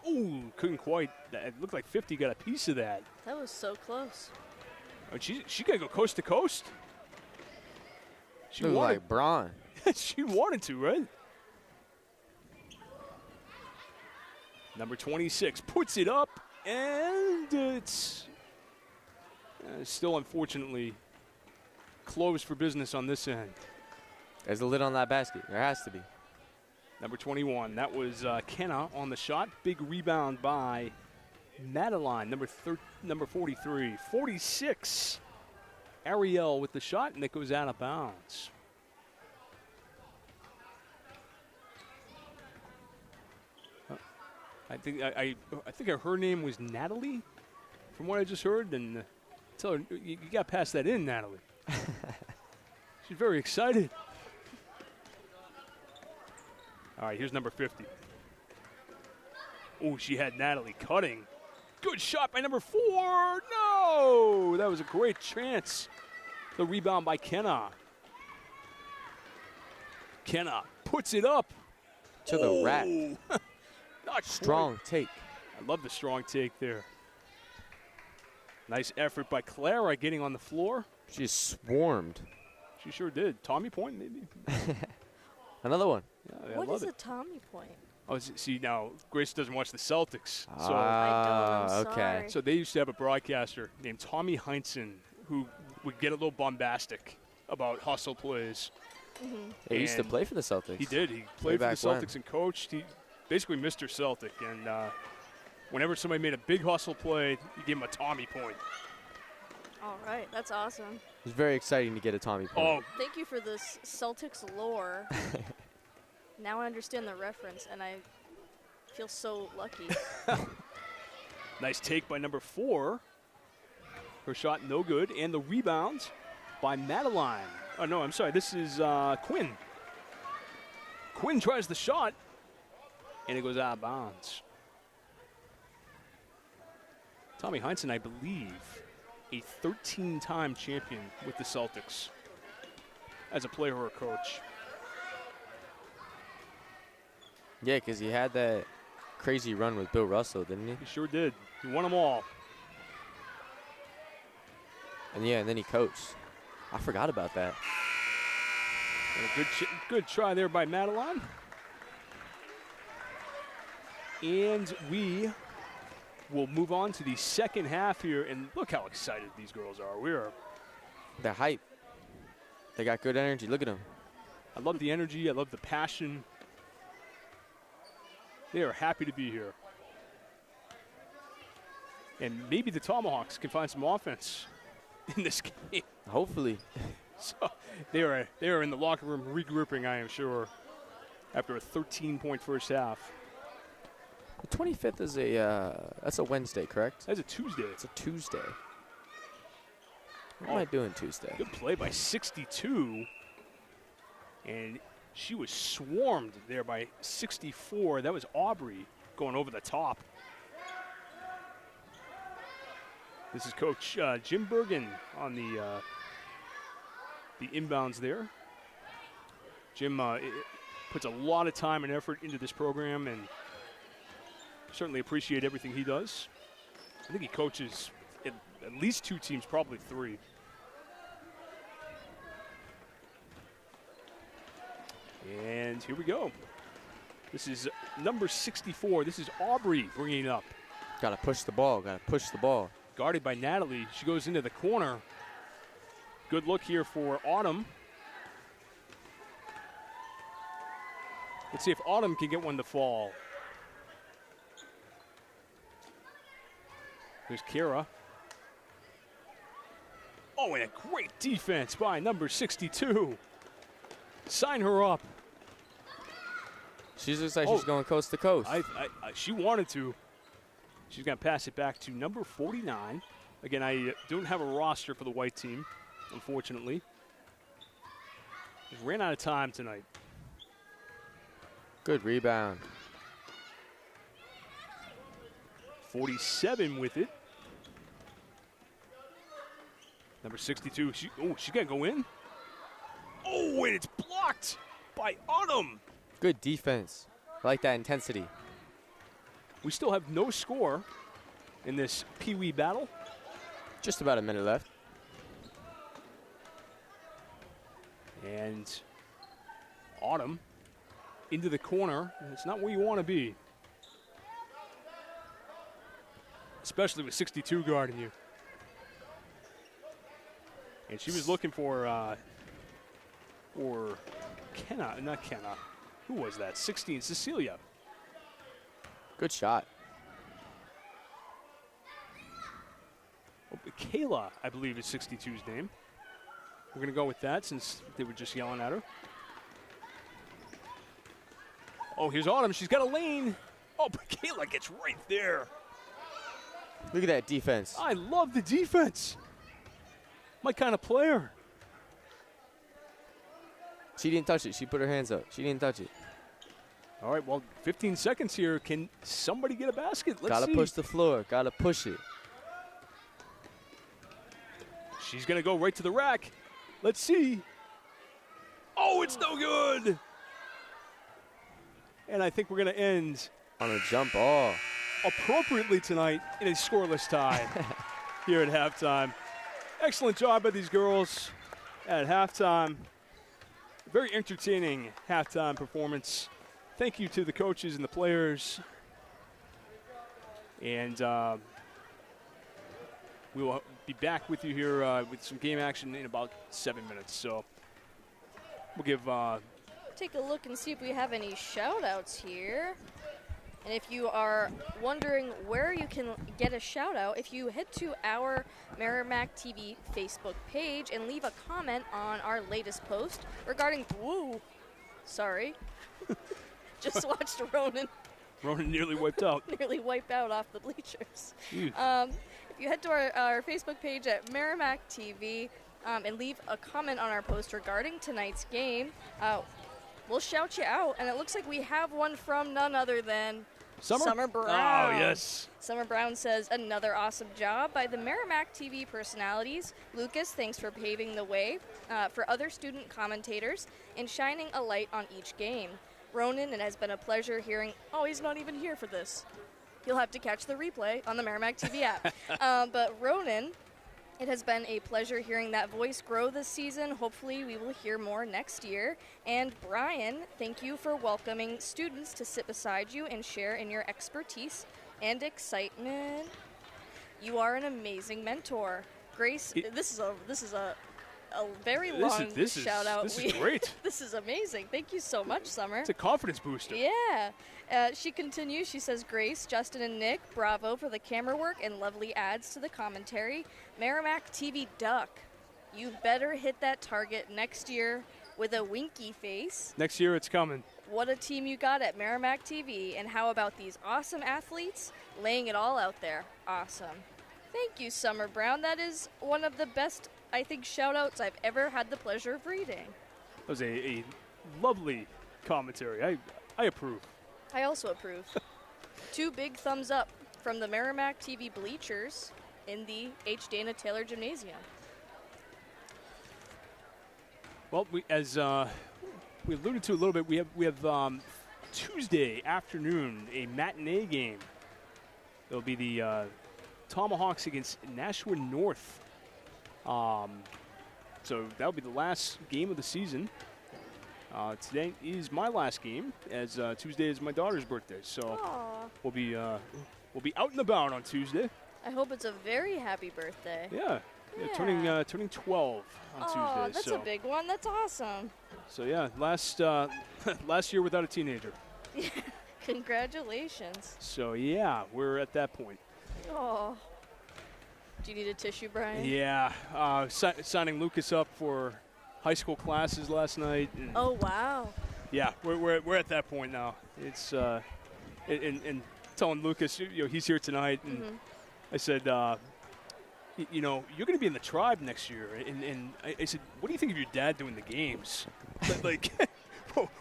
Ooh, couldn't quite. It looked like 50 got a piece of that. That was so close. Oh, she got to go coast to coast. She Look wanted, like Braun. she wanted to, right? Number 26 puts it up, and it's still unfortunately closed for business on this end. There's a lid on that basket. There has to be. Number 21, that was Kenna on the shot. Big rebound by Madeline, number 43. 46, Ariel with the shot, and it goes out of bounds. I think her name was Natalie. from what I just heard, and tell her you got to pass that in, Natalie. She's very excited. All right, here's number 50. Oh, she had Natalie cutting. Good shot by number 4. No, that was a great chance. The rebound by Kenna. Kenna puts it up. To the rack. Not Strong take. I love the strong take there. Nice effort by Clara getting on the floor. She swarmed. She sure did. Tommy point, maybe? Another one. Yeah, What I is love a it. Tommy point? Oh, see, now, Grace doesn't watch the Celtics. I don't. I'm Okay. sorry. So they used to have a broadcaster named Tommy Heinsohn who would get a little bombastic about hustle plays. He used to And play for the Celtics. He did. He played for the back when. Celtics and coached. He basically Mr. Celtic. And whenever somebody made a big hustle play, you gave him a Tommy point. All right, that's awesome. It was very exciting to get a Tommy point. Oh, Thank you for this Celtics lore. Now I understand the reference, and I feel so lucky. nice take by number 4. Her shot no good. And the rebound by Madeline. Oh, no, I'm sorry. This is Quinn. Quinn tries the shot, and it goes out of bounds. Tommy Heinsohn, I believe, a 13-time champion with the Celtics as a player or a coach. Yeah, because he had that crazy run with Bill Russell, didn't he? He sure did. He won them all. And yeah, and then he coached. I forgot about that. And a good try there by Madeline. And we will move on to the second half here. And look how excited these girls are. We are. They're hype. They got good energy. Look at them. I love the energy. I love the passion. They are happy to be here. And maybe the Tomahawks can find some offense in this game. Hopefully. So they are in the locker room regrouping, I am sure, after a 13-point first half. The 25th is that's a Wednesday, correct? That's a Tuesday. It's a Tuesday. What am I doing Tuesday? Good play by 62. And she was swarmed there by 64. That was Aubrey going over the top. This is Coach Jim Bergen on the inbounds there. Jim puts a lot of time and effort into this program, and certainly appreciate everything he does. I think he coaches at least 2 teams, probably 3. And here we go. This is number 64. This is Aubrey bringing it up. Got to push the ball. Got to push the ball. Guarded by Natalie. She goes into the corner. Good look here for Autumn. Let's see if Autumn can get one to fall. There's Kara. Oh, and a great defense by number 62. Sign her up. She looks like she's going coast to coast. She wanted to. She's going to pass it back to number 49. Again, I don't have a roster for the white team, unfortunately. Just ran out of time tonight. Good rebound. 47 with it. Number 62. She got to go in. Oh, and it's blocked by Autumn. Good defense. I like that intensity. We still have no score in this Pee Wee battle. Just about a minute left. And Autumn into the corner. It's not where you want to be, especially with 62 guarding you. And she was looking for Kenna, not Kenna. Who was that? 16, Cecilia. Good shot. Oh, Kayla, I believe, is 62's name. We're going to go with that since they were just yelling at her. Oh, here's Autumn. She's got a lane. Oh, but Kayla gets right there. Look at that defense. I love the defense. My kind of player. She didn't touch it. She put her hands up. She didn't touch it. All right, well, 15 seconds here. Can somebody get a basket? Let's Gotta see. push the floor. Gotta push it. She's going to go right to the rack. Let's see. Oh, it's no good. And I think we're going to end On a jump ball. appropriately tonight in a scoreless tie here at halftime. Excellent job by these girls at halftime. Very entertaining halftime performance. Thank you to the coaches and the players. And we will be back with you here with some game action in about 7 minutes. So we'll give Take a look and see if we have any shout-outs here. And if you are wondering where you can get a shout-out, if you head to our Merrimack TV Facebook page and leave a comment on our latest post regarding, sorry, just watched Ronan nearly wiped out. nearly wipe out off the bleachers. Ew. If you head to our Facebook page at Merrimack TV and leave a comment on our post regarding tonight's game, we'll shout you out. And it looks like we have one from none other than Summer Brown. Oh, yes. Summer Brown says, another awesome job by the Merrimack TV personalities. Lucas, thanks for paving the way for other student commentators and shining a light on each game. Ronan, it has been a pleasure hearing, he's not even here for this. You'll have to catch the replay on the Merrimack TV app. But Ronan, it has been a pleasure hearing that voice grow this season. Hopefully we will hear more next year. And Brian, thank you for welcoming students to sit beside you and share in your expertise and excitement. You are an amazing mentor. Grace, this is a very long shout out. This is great. This is amazing. Thank you so much, Summer. It's a confidence booster. Yeah. She continues. She says, Grace, Justin, and Nick, bravo for the camera work and lovely ads to the commentary. Merrimack TV Duck, you better hit that target next year with a winky face. Next year it's coming. What a team you got at Merrimack TV. And how about these awesome athletes laying it all out there? Awesome. Thank you, Summer Brown. That is one of the best, I think, shout-outs I've ever had the pleasure of reading. That was a lovely commentary. I approve. I also approve. 2 big thumbs up from the Merrimack TV bleachers in the H. Dana Taylor Gymnasium. Well, as we alluded to a little bit, we have Tuesday afternoon a matinee game. It'll be the Tomahawks against Nashua North. So that'll be the last game of the season. Today is my last game, as Tuesday is my daughter's birthday. So we'll be out and about on Tuesday. I hope it's a very happy birthday. Yeah. Turning 12 on Tuesday. That's a big one. That's awesome. So yeah, last year without a teenager. Congratulations. So yeah, we're at that point. Oh. Do you need a tissue, Brian? Yeah. Signing Lucas up for high school classes last night. Oh wow. Yeah, we're at that point now. It's and telling Lucas, he's here tonight, and I said, you're going to be in the tribe next year, and I said, what do you think of your dad doing the games? Like,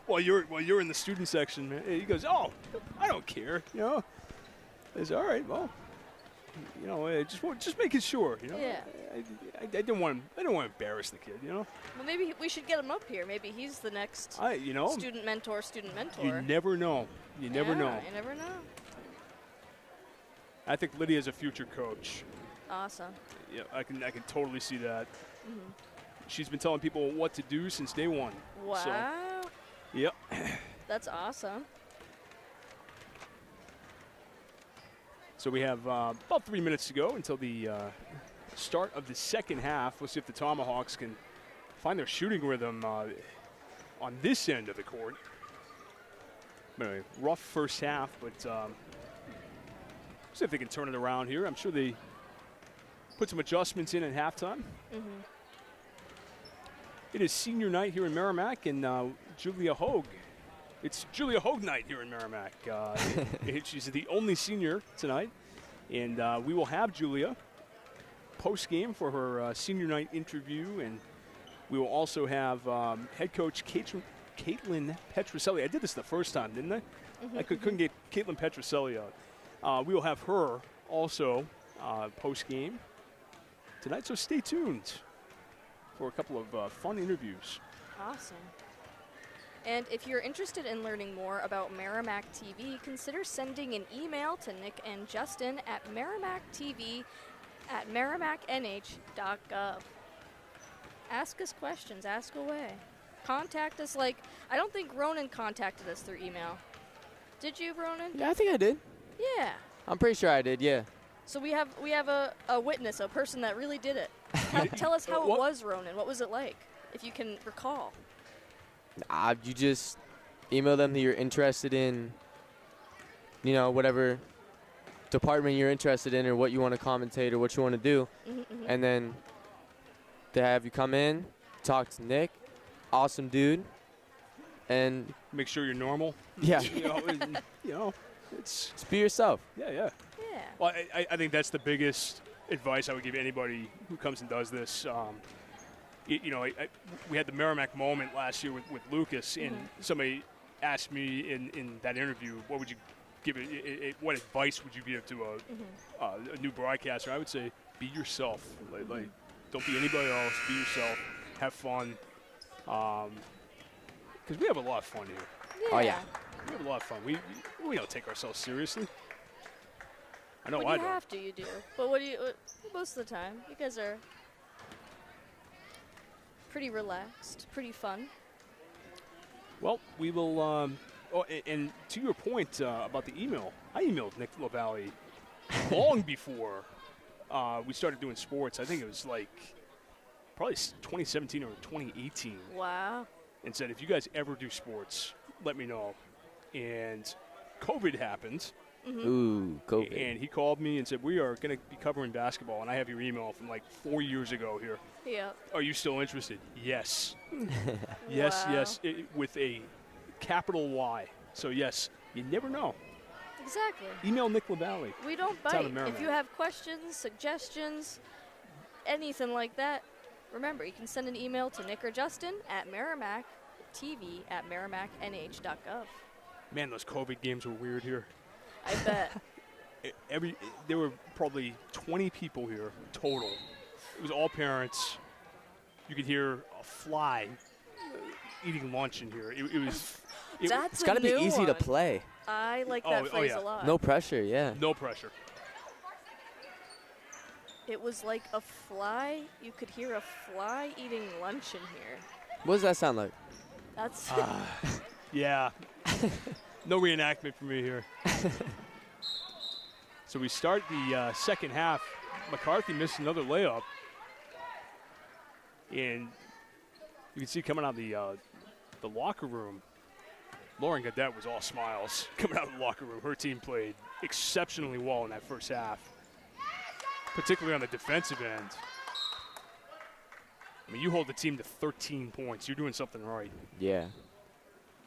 while you're in the student section, man. He goes, oh, I don't care, I said, all right, well, just making sure, Yeah. I didn't want to embarrass the kid, Well, maybe we should get him up here. Maybe he's the next student mentor. You never know. You never know. You never know. I think Lydia's a future coach. Awesome. Yeah, I can totally see that. She's been telling people what to do since day one. Wow. So, yep. That's awesome. So we have about 3 minutes to go until the start of the second half. We'll see if the Tomahawks can find their shooting rhythm on this end of the court. Anyway, rough first half, but see if they can turn it around here. I'm sure they put some adjustments in at halftime. It is senior night here in Merrimack, and Julia Hogue. It's Julia Hogue night here in Merrimack. She's the only senior tonight. And we will have Julia post-game for her senior night interview, and we will also have head coach Caitlin Petroselli. I did this the first time, didn't I? I couldn't get Caitlin Petroselli out. We will have her also post-game tonight, so stay tuned for a couple of fun interviews. Awesome. And if you're interested in learning more about Merrimack TV, consider sending an email to Nick and Justin at merrimackTV@merrimacknh.gov. Ask us questions, ask away. Contact us I don't think Ronan contacted us through email. Did you, Ronan? Yeah, I think I did. Yeah. I'm pretty sure I did, yeah. So we have a witness, a person that really did it. Tell us how it was, Ronan. What was it like, if you can recall? You just email them that you're interested in, whatever department you're interested in or what you want to commentate or what you want to do. And then they have you come in, talk to Nick, awesome dude, and make sure you're normal. Yeah. It's be yourself. Yeah. Yeah. Well, I think that's the biggest advice I would give anybody who comes and does this. We had the Merrimack moment last year with Lucas, and somebody asked me in that interview, what would you give what advice would you give to a new broadcaster? I would say, be yourself. Like, don't be anybody else. Be yourself. Have fun. Because we have a lot of fun here. Yeah. Oh, yeah. We have a lot of fun. We don't take ourselves seriously. I know When I you don't. have to, you do. But what do you? Most of the time, you guys are pretty relaxed, pretty fun. Well, we will. And to your point about the email, I emailed Nick LaValle long before we started doing sports. I think it was probably 2017 or 2018. Wow. And said, if you guys ever do sports, let me know. And COVID happened. Ooh, COVID. And he called me and said, we are going to be covering basketball. And I have your email from 4 years ago here. Yeah. Are you still interested? Yes. Yes, Wow. yes, with a capital Y. So, yes, you never know. Exactly. Email Nick LaValle. We don't It's out bite. of Merrimack. If you have questions, suggestions, anything like that, remember, you can send an email to Nick or Justin at merrimackTV@merrimacknh.gov. Man, those COVID games were weird here. I bet. There were probably 20 people here total. It was all parents. You could hear a fly eating lunch in here. That's It's got to be a new easy to one. play. I like that phrase yeah. a lot. No pressure, yeah. No pressure. It was like a fly. You could hear a fly eating lunch in here. What does that sound like? That's Yeah. No reenactment for me here. So we start the second half. McCarthy missed another layup. And you can see coming out of the locker room, Lauren Gaudette was all smiles coming out of the locker room. Her team played exceptionally well in that first half, particularly on the defensive end. I mean, you hold the team to 13 points. You're doing something right. Yeah.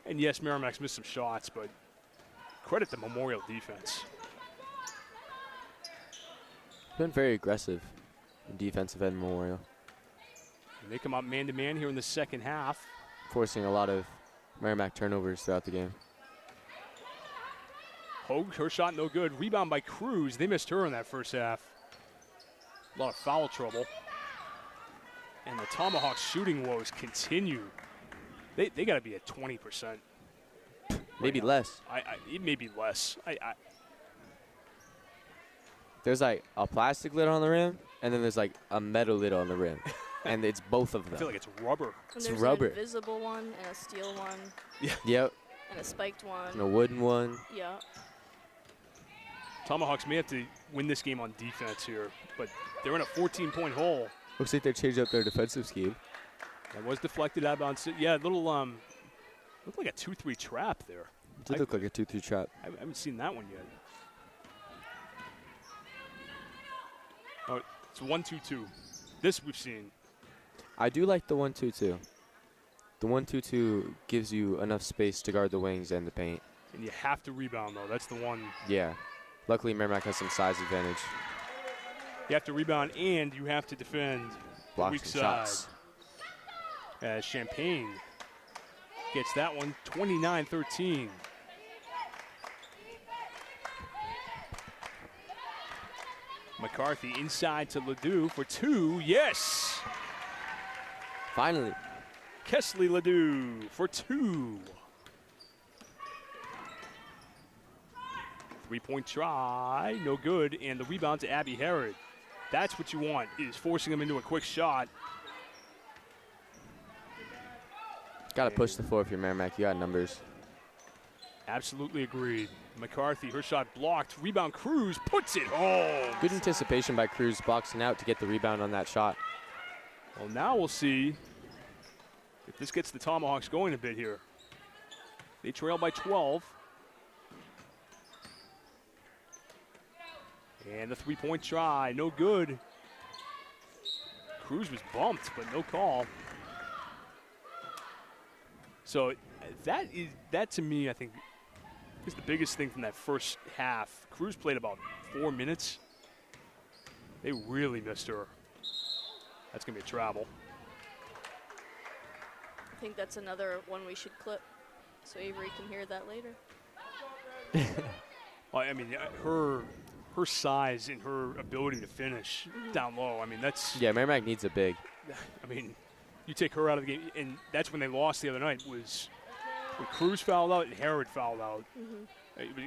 And yes, Merrimack's missed some shots, but credit the Memorial defense. Been very aggressive in defensive end Memorial, And they come out man-to-man here in the second half. forcing a lot of Merrimack turnovers throughout the game. Hogue, her shot no good. Rebound by Cruz. They missed her in that first half. A lot of foul trouble. And the Tomahawks shooting woes continue. They got to be at 20%. Maybe now. less. It may be less. There's a plastic lid on the rim, and then there's a metal lid on the rim. And it's both of them. I feel like it's rubber. and It's there's rubber. an invisible one and a steel one Yep. and a spiked one. And a wooden one. Yeah. Tomahawks may have to win this game on defense here, but they're in a 14-point hole. Looks like they changed up their defensive scheme. That was deflected out on. Yeah, a little looked like a 2-3 trap there. It did look like a 2-3 trap. I haven't seen that one yet. Oh, it's 1-2-2. This we've seen. I do like the 1-2-2. The 1-2-2 gives you enough space to guard the wings and the paint. And you have to rebound, though. That's the one Yeah. Luckily, Merrimack has some size advantage. You have to rebound and you have to defend the Blocks weak and side. shots. As Champagne gets that one, 29-13. McCarthy inside to Ledoux for two. Yes! Finally. Kesley Ledoux for two. 3-point try, no good, and the rebound to Abby Herod. That's what you want, is forcing them into a quick shot. Got to push the floor if you're Merrimack. You got numbers. Absolutely agreed. McCarthy, her shot blocked. Rebound, Cruz puts it home. Good anticipation by Cruz boxing out to get the rebound on that shot. Well, now we'll see if this gets the Tomahawks going a bit here. They trail by 12. And the 3-point try, no good. Cruz was bumped, but no call. So that to me, I think, is the biggest thing from that first half. Cruz played about 4 minutes. They really missed her. That's going to be a travel. I think that's another one we should clip so Avery can hear that later. Well, I mean, her size and her ability to finish down low, I mean, that's... Yeah, Merrimack needs a big. I mean, you take her out of the game, and that's when they lost the other night, was when Cruz fouled out and Herod fouled out.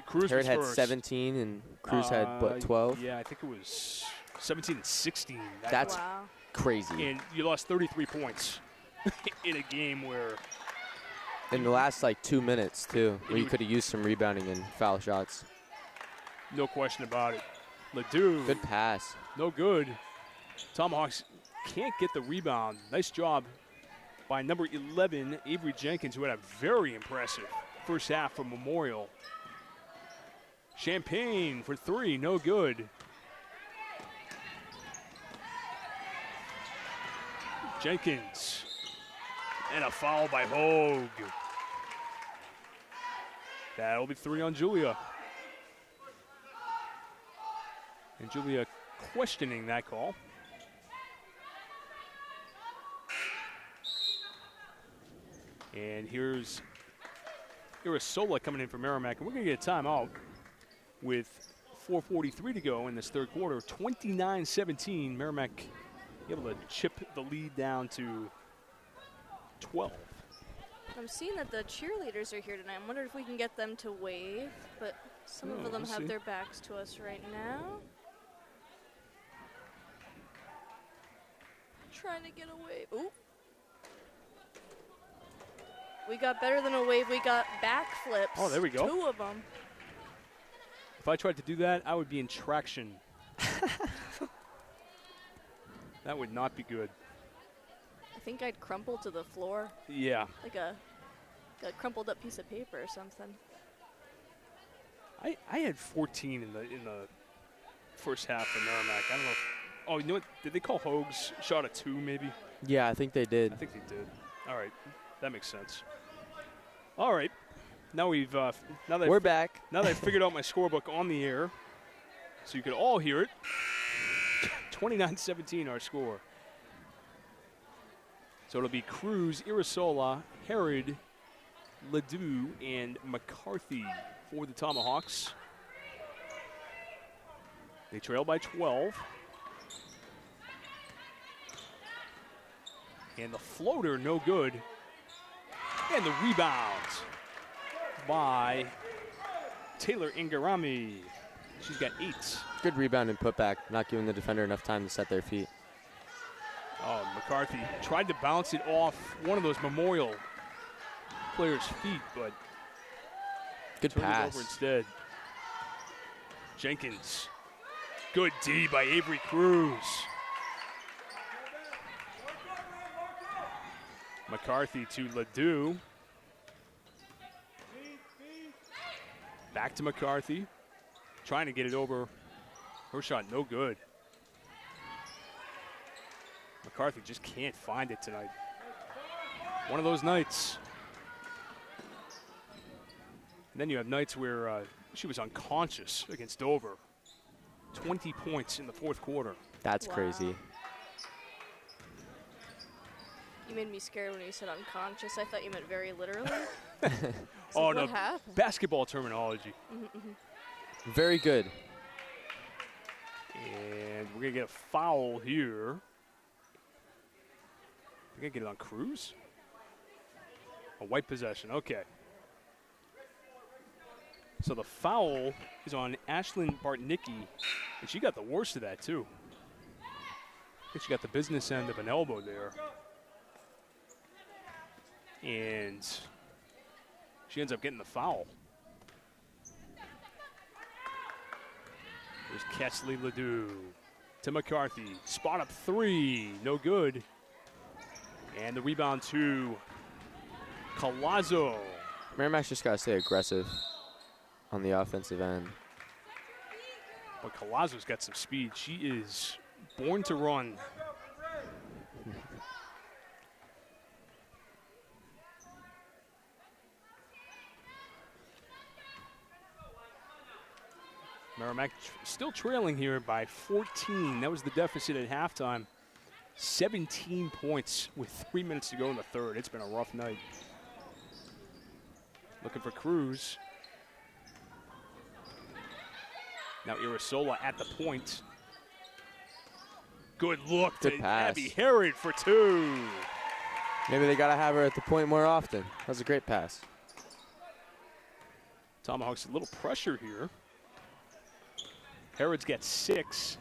Cruz Herod was had first. 17 and Cruz had, what, 12? Yeah, I think it was 17 and 16. That's Wow. crazy. And you lost 33 points in a game where... In the last, 2 minutes, too, where you would- could have used some rebounding and foul shots. No question about it. Ledoux, Good pass. no good. Tomahawks can't get the rebound. Nice job by number 11, Avery Jenkins, who had a very impressive first half for Memorial. Champagne for three, no good. Jenkins, and a foul by Hogue. That'll be three on Julia. And Julia questioning that call. And here's Irasola coming in for Merrimack. And we're going to get a timeout with 4:43 to go in this third quarter. 29-17. Merrimack able to chip the lead down to 12. I'm seeing that the cheerleaders are here tonight. I'm wondering if we can get them to wave, but some of them we'll have see. their backs to us right now. Trying to get a wave. Ooh. We got better than a wave. We got backflips. Oh, there we go. 2 of them. If I tried to do that, I would be in traction. That would not be good. I think I'd crumple to the floor Yeah. like a crumpled up piece of paper or something. I had 14 in the first half for Merrimack. I don't know. Oh, you know what? Did they call Hogue's shot a 2 maybe? Yeah, I think they did. I think they did. All right. That makes sense. All right. Now we've now that We're back. Now that I've figured out my scorebook on the air, so you can all hear it. 29-17 our score. So it'll be Cruz, Irasola, Herod, Ledoux, and McCarthy for the Tomahawks. They trail by 12. And the floater, no good. And the rebound by Taylor Ingarami. She's got 8. Good rebound and putback, not giving the defender enough time to set their feet. Oh, McCarthy tried to bounce it off one of those Memorial players' feet, but Good turned it pass. over instead. Jenkins. Good D by Avery Cruz. McCarthy to Ledoux. Back to McCarthy. Trying to get it over. Her shot no good. McCarthy just can't find it tonight. One of those nights. And then you have nights where She was unconscious against Dover. 20 points in the fourth quarter. That's Wow. crazy. You made me scared when you said unconscious. I thought you meant very literally. Oh, what no. happened? Basketball terminology. Very good. And we're going to get a foul here. We're going to get it on Cruz. A white possession. Okay. So the foul is on Ashlyn Bartnicki, and she got the worst of that, too. I think she got the business end of an elbow there. And she ends up getting the foul. There's Kesley Ledoux to McCarthy. Spot up three, no good. And the rebound to Collazo. Merrimack's just got to stay aggressive on the offensive end. But Collazo's got some speed. She is born to run. Merrimack still trailing here by 14. That was the deficit at halftime. 17 points with 3 minutes to go in the third. It's been a rough night. Looking for Cruz. Now Irisola at the point. Good look Good to pass. Abby Herod for two. Maybe they got to have her at the point more often. That was a great pass. Tomahawks a little pressure here. Herod's got 6.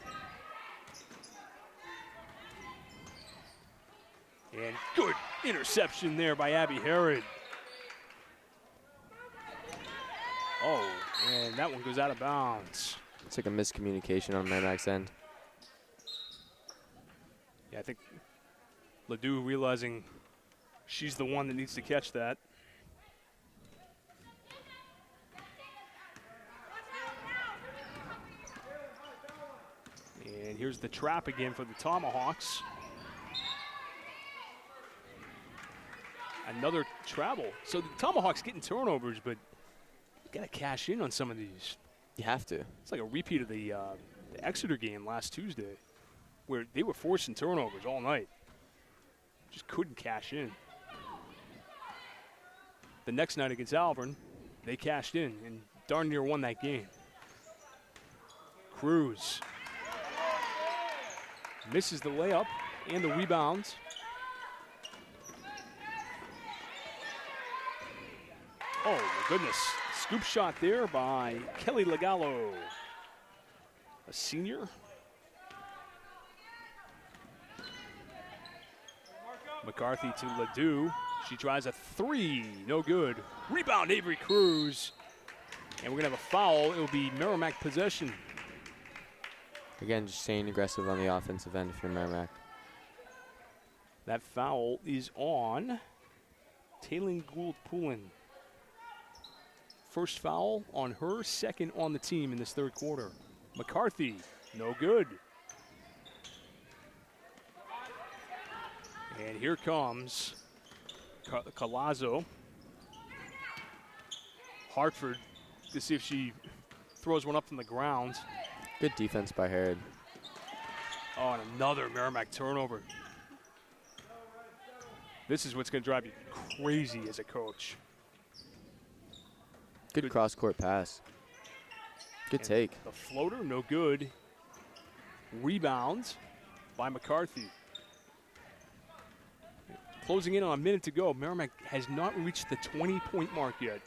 And good interception there by Abby Herod. Oh, and that one goes out of bounds. It's like a miscommunication on Merrimack's end. Yeah, I think Ledoux realizing she's the one that needs to catch that. And here's the trap again for the Tomahawks. Another travel. So the Tomahawks getting turnovers, but you got to cash in on some of these. You have to. It's like a repeat of the Exeter game last Tuesday, where they were forcing turnovers all night. Just couldn't cash in. The next night against Auburn, they cashed in and darn near won that game. Cruz misses the layup and the rebound. Oh, my goodness. Scoop shot there by Kelly Legallo, a senior. McCarthy to Ledoux. She tries a three, no good. Rebound, Avery Cruz. And we're going to have a foul. It'll be Merrimack possession. Again, just staying aggressive on the offensive end if you're Merrimack. That foul is on Taylin Gould-Poulin. First foul on her, second on the team in this third quarter. McCarthy, no good. And here comes Collazo. Hartford to see if she throws one up from the ground. Good defense by Herod. Oh, and another Merrimack turnover. This is what's going to drive you crazy as a coach. Good cross-court pass. Good take. The floater, no good. Rebound by McCarthy. Closing in on a minute to go. Merrimack has not reached the 20-point mark yet.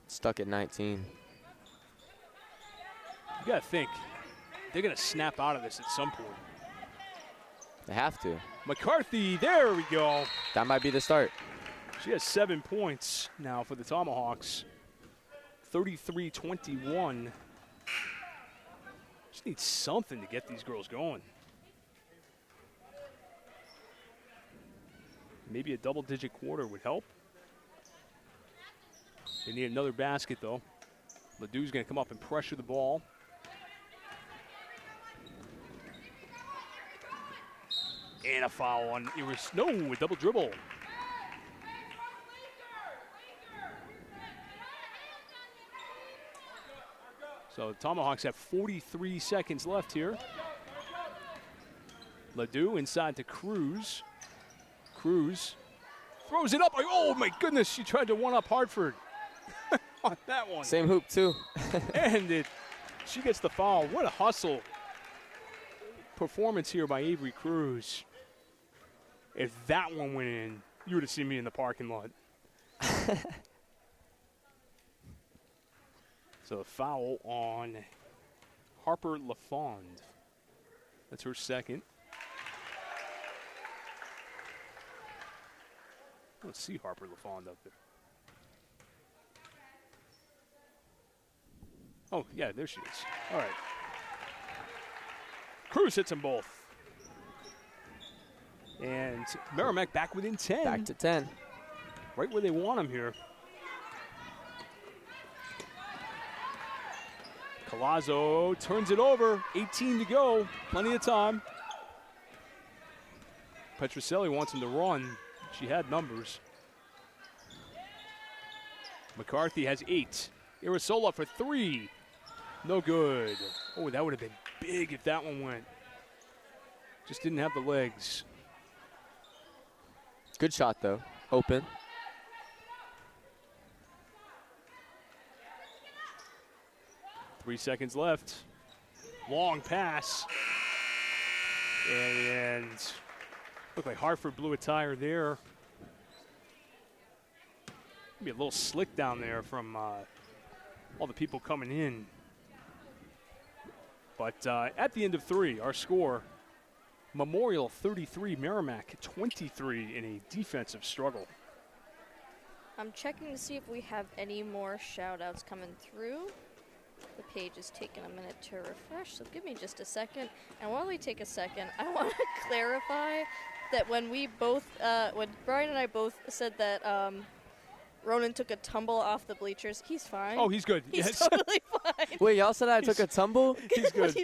Stuck at 19. You got to think, they're going to snap out of this at some point. They have to. McCarthy, there we go. That might be the start. She has 7 points now for the Tomahawks. 33-21. Just need something to get these girls going. Maybe a double-digit quarter would help. They need another basket, though. Ledoux's going to come up and pressure the ball. And a foul on Iris. No, a double dribble. So the Tomahawks have 43 seconds left here. Ledoux inside to Cruz. Cruz throws it up. Oh, my goodness. She tried to one-up Hartford on that one. Same hoop, too. And she gets the foul. What a hustle performance here by Avery Cruz. If that one went in, you would have seen me in the parking lot. So a foul on Harper LaFond. That's her second. Let's see Harper LaFond up there. Oh, yeah, there she is. All right. Cruz hits them both. And Merrimack back within 10. Back to 10. Right where they want them here. Collazo turns it over. 18 to go. Plenty of time. Petroselli wants him to run. She had numbers. McCarthy has 8. Irisola for 3. No good. Oh, that would have been big if that one went. Just didn't have the legs. Good shot, though. Open. Three seconds left. Long pass. And looked like Hartford blew a tire there. Maybe a little slick down there from all the people coming in. But at the end of 3, our score, Memorial 33, Merrimack 23 in a defensive struggle. I'm checking to see if we have any more shout-outs coming through. The page is taking a minute to refresh, so give me just a second. And while we take a second, I want to clarify that when we both, when Brian and I both said that Ronan took a tumble off the bleachers, he's fine. Oh, he's good. He's yes. totally fine. Wait, y'all said I took a tumble? He's good.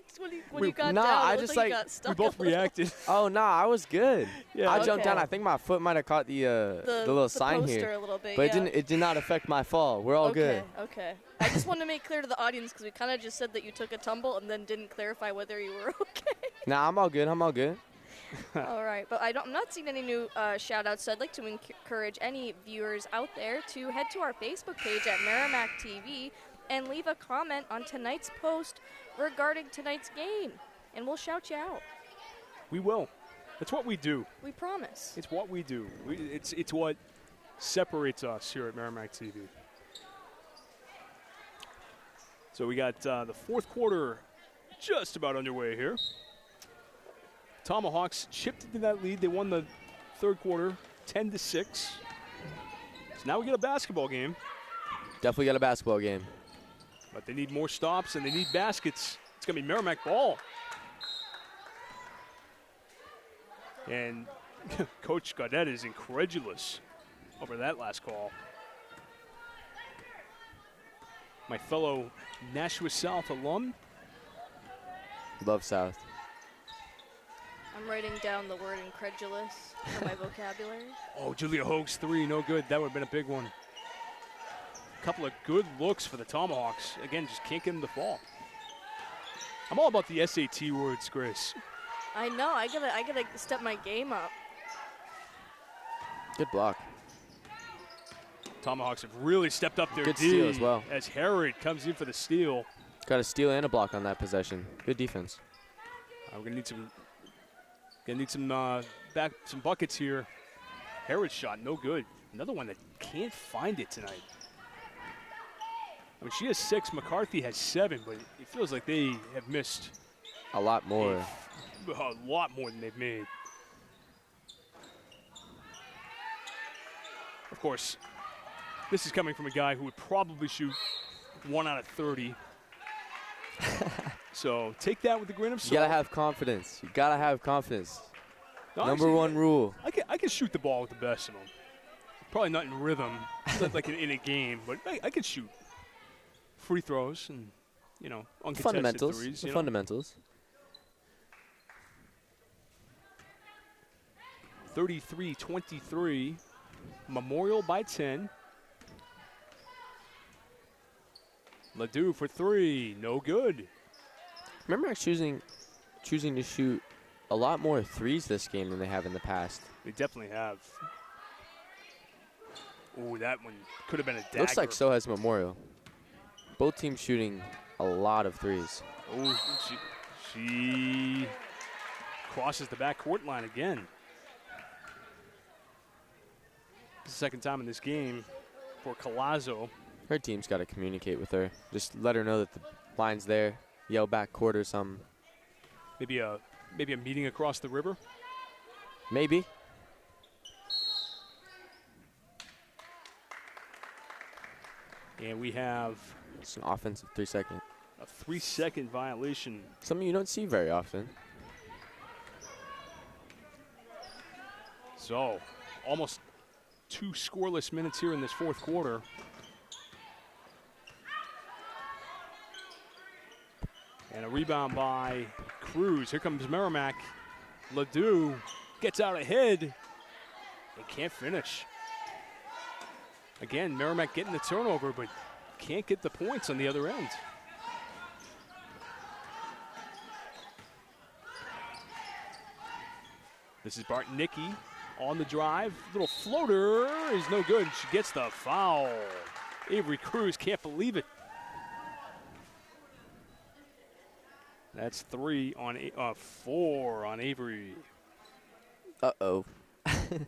when you got Nah, down, I it just, looked like you like, got stuck We both a little. reacted. Oh, nah, I was good. Yeah. I jumped Okay. down. I think my foot might have caught the little sign poster here. a little bit, But yeah. it did not affect my fall. We're all good. Okay. I just want to make clear to the audience because we kind of just said that you took a tumble and then didn't clarify whether you were okay. Nah, I'm all good. I'm all good. All right, but I'm not seeing any new shout-outs, so I'd like to encourage any viewers out there to head to our Facebook page at Merrimack TV and leave a comment on tonight's post regarding tonight's game, and we'll shout you out. We will. That's what we do. We promise. It's what we do. It's what separates us here at Merrimack TV. So we got the fourth quarter just about underway here. Tomahawks chipped into that lead. They won the third quarter 10-6. So now we get a basketball game. Definitely got a basketball game. But they need more stops and they need baskets. It's going to be Merrimack ball. And Coach Gaudette is incredulous over that last call. My fellow Nashua South alum. Love South. I'm writing down the word incredulous for my vocabulary. Oh, Julia Hoag's 3, no good. That would have been a big one. A couple of good looks for the Tomahawks. Again, just can't get them to fall. I'm all about the SAT words, Grace. I know. I gotta step my game up. Good block. Tomahawks have really stepped up their Good D steal as well. as Herod comes in for the steal. Got a steal and a block on that possession. Good defense. We're gonna need some buckets here. Herrod's shot, no good. Another one that can't find it tonight. I mean, she has 6. McCarthy has 7, but it feels like they have missed A lot more. a lot more than they've made. Of course, this is coming from a guy who would probably shoot 1 out of 30. So take that with a grain of salt. You gotta have confidence. You gotta have confidence. No, Number actually, one rule. I can shoot the ball with the best of them. Probably not in rhythm, not like in a game, but I can shoot free throws and, uncontested Fundamentals. threes. The fundamentals. 33-23, Memorial by 10. Ledoux for three, no good. Remember choosing to shoot a lot more threes this game than they have in the past. They definitely have. Ooh, that one could have been a dagger. Looks like so has Memorial. Both teams shooting a lot of threes. Oh, she crosses the backcourt line again. Second time in this game for Collazo. Her team's got to communicate with her. Just let her know that the line's there. Yell back court or something. Maybe a meeting across the river. Maybe. And we have It's an offensive 3-second. a 3-second violation. Something you don't see very often. So, almost 2 scoreless minutes here in this fourth quarter. And a rebound by Cruz. Here comes Merrimack. Ledoux gets out ahead and can't finish. Again, Merrimack getting the turnover, but can't get the points on the other end. This is Bartnicki on the drive. Little floater is no good. She gets the foul. Avery Cruz can't believe it. That's 4 on Avery. Uh-oh.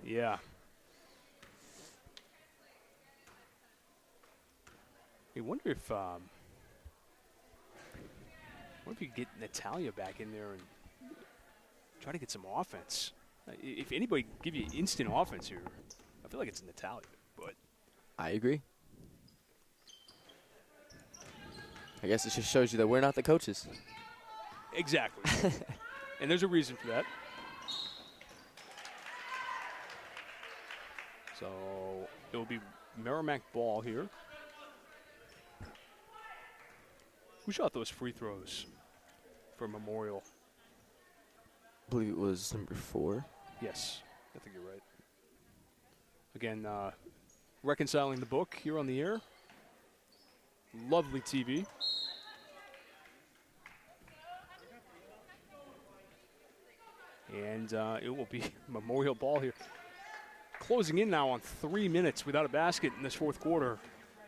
Yeah. I wonder if you could get Natalia back in there and try to get some offense. If anybody can give you instant offense here, I feel like it's Natalia. But I agree. I guess it just shows you that we're not the coaches. exactly. And there's a reason for that. So it will be Merrimack ball here. Who shot those free throws for Memorial? I believe it was number 4. Yes, I think you're right. Again, reconciling the book here on the air. Lovely TV. And it will be Memorial ball here. Closing in now on 3 minutes without a basket in this fourth quarter.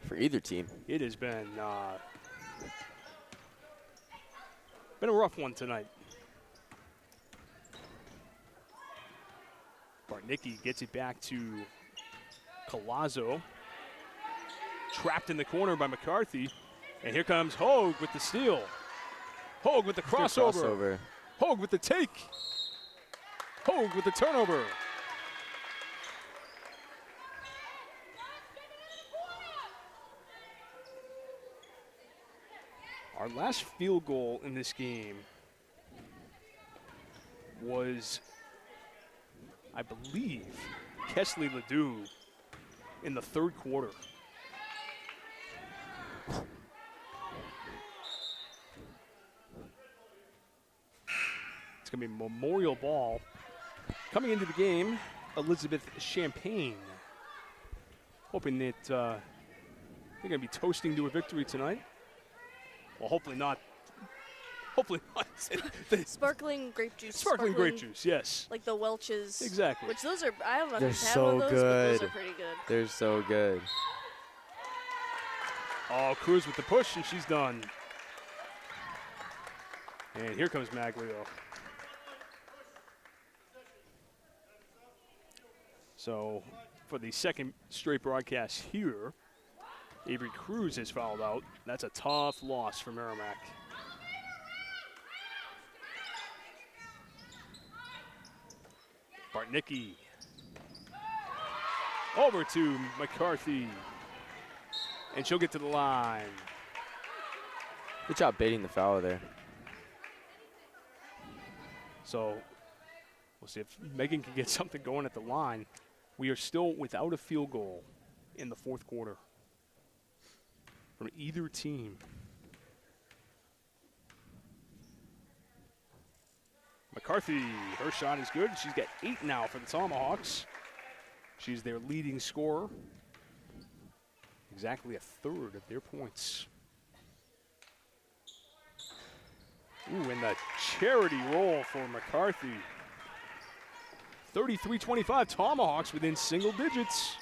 For either team. It has been a rough one tonight. Bartnicki gets it back to Collazo. Trapped in the corner by McCarthy. And here comes Hogue with the steal. Hogue with the crossover. Hogue with the take. Hogue with the turnover. Our last field goal in this game was, I believe, Kesley Ledoux in the third quarter. It's going to be Memorial ball. Coming into the game, Elizabeth Champagne. Hoping that they're going to be toasting to a victory tonight. Well, hopefully not. Hopefully not. Sparkling grape juice. Sparkling grape juice, yes. Like the Welch's. Exactly. Which those are, I don't know if They're you've had so one of those, but those good. are pretty good. They're so good. Oh, Cruz with the push, and she's done. And here comes Maglio. So, for the second straight broadcast here, Avery Cruz has fouled out. That's a tough loss for Merrimack. Bartnicki. Over to McCarthy. And she'll get to the line. Good job baiting the foul there. So we'll see if Megan can get something going at the line. We are still without a field goal in the fourth quarter from either team. McCarthy, her shot is good. She's got 8 now for the Tomahawks. She's their leading scorer. Exactly a third of their points. Ooh, and the charity roll for McCarthy. 33-25, Tomahawks within single digits.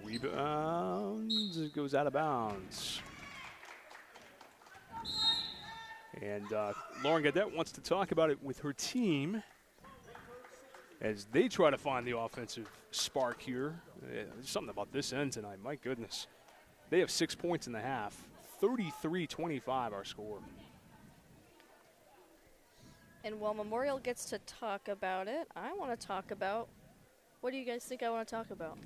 Rebound, it goes out of bounds. And Lauren Gaudette wants to talk about it with her team as they try to find the offensive spark here. There's something about this end tonight, my goodness. They have 6 points in the half. 33-25 our score. And while Memorial gets to talk about it, I want to talk about, what do you guys think I want to talk about?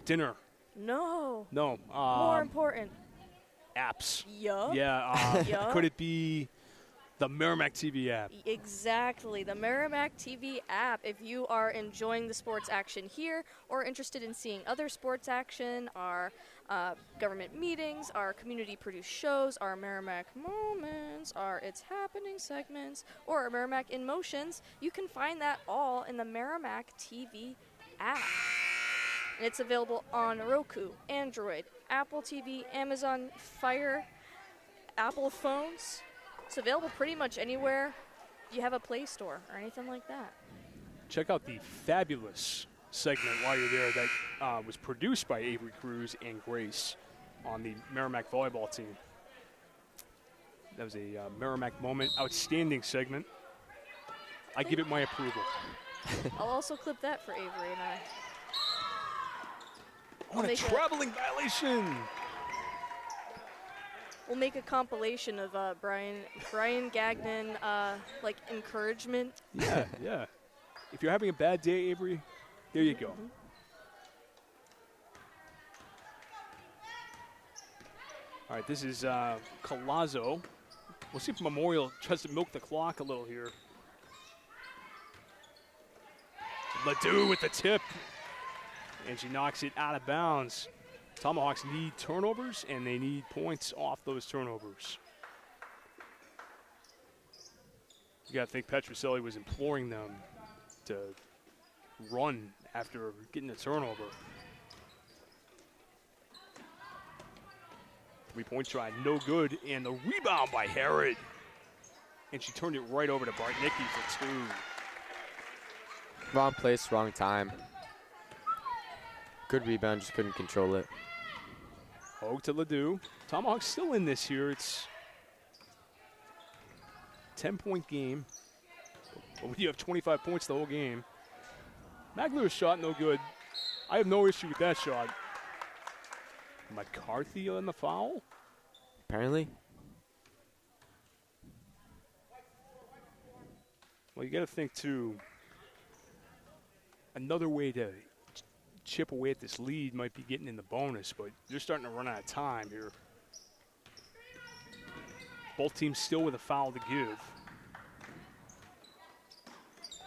Dinner. No. No. More important. Apps. Yup. Yeah. Yup. Could it be the Merrimack TV app? Exactly, the Merrimack TV app. If you are enjoying the sports action here or interested in seeing other sports action, our government meetings, our community-produced shows, our Merrimack Moments, our It's Happening segments, or our Merrimack in Motions, you can find that all in the Merrimack TV app. And it's available on Roku, Android, Apple TV, Amazon Fire, Apple phones. It's available pretty much anywhere you have a Play Store or anything like that. Check out the fabulous segment while you're there that was produced by Avery Cruz and Grace on the Merrimack volleyball team. That was a Merrimack Moment outstanding segment. I give it my approval. I'll also clip that for Avery and I. On a traveling violation. We'll make a compilation of Brian Gagnon, like encouragement. Yeah. If you're having a bad day, Avery, there you go. All right, this is Collazo. We'll see if Memorial tries to milk the clock a little here. Ledoux with the tip. And she knocks it out of bounds. Tomahawks need turnovers, and they need points off those turnovers. You got to think Petroselli was imploring them to run after getting a turnover. 3-point try, no good, and the rebound by Herod. And she turned it right over to Bartnicki for 2. Wrong place, wrong time. Good rebound, just couldn't control it. Hogue to Ledoux. Tomahawks still in this here. It's a 10-point game. But when you have 25 points the whole game. Magler's shot, no good. I have no issue with that shot. McCarthy on the foul? Apparently. Well, you got to think, too, another way to chip away at this lead might be getting in the bonus, but they're starting to run out of time here. Both teams still with a foul to give.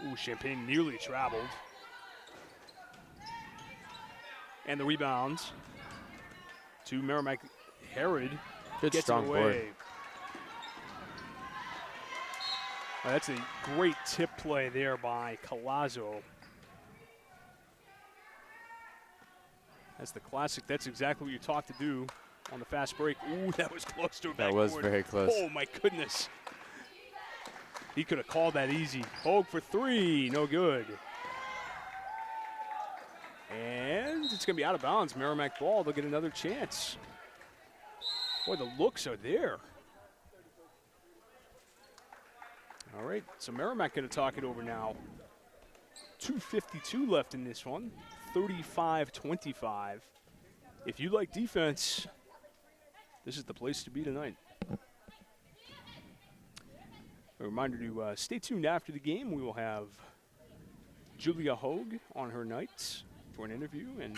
Ooh, Champagne nearly traveled. And the rebound to Merrimack. Herod Good gets strong it away. board. Well, that's a great tip play there by Collazo. That's the classic. That's exactly what you're taught to do on the fast break. Ooh, that was close to a backboard. That was very close. Oh, my goodness. He could have called that easy. Hogue for 3. No good. And it's going to be out of bounds. Merrimack ball. They'll get another chance. Boy, the looks are there. All right, so Merrimack going to talk it over now. 2:52 left in this one. 35-25. If you like defense, this is the place to be tonight. A reminder to stay tuned after the game. We will have Julia Hogue on her night for an interview. And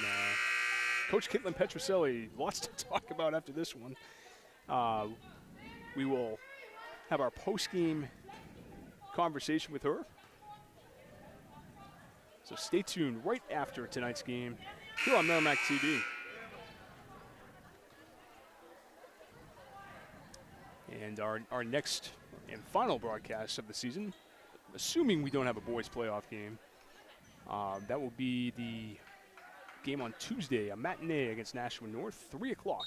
Coach Caitlin Petroselli, lots to talk about after this one. We will have our post-game conversation with her. So stay tuned right after tonight's game here on Merrimack TV. And our next and final broadcast of the season, assuming we don't have a boys playoff game, that will be the game on Tuesday, a matinee against Nashua North, 3 o'clock.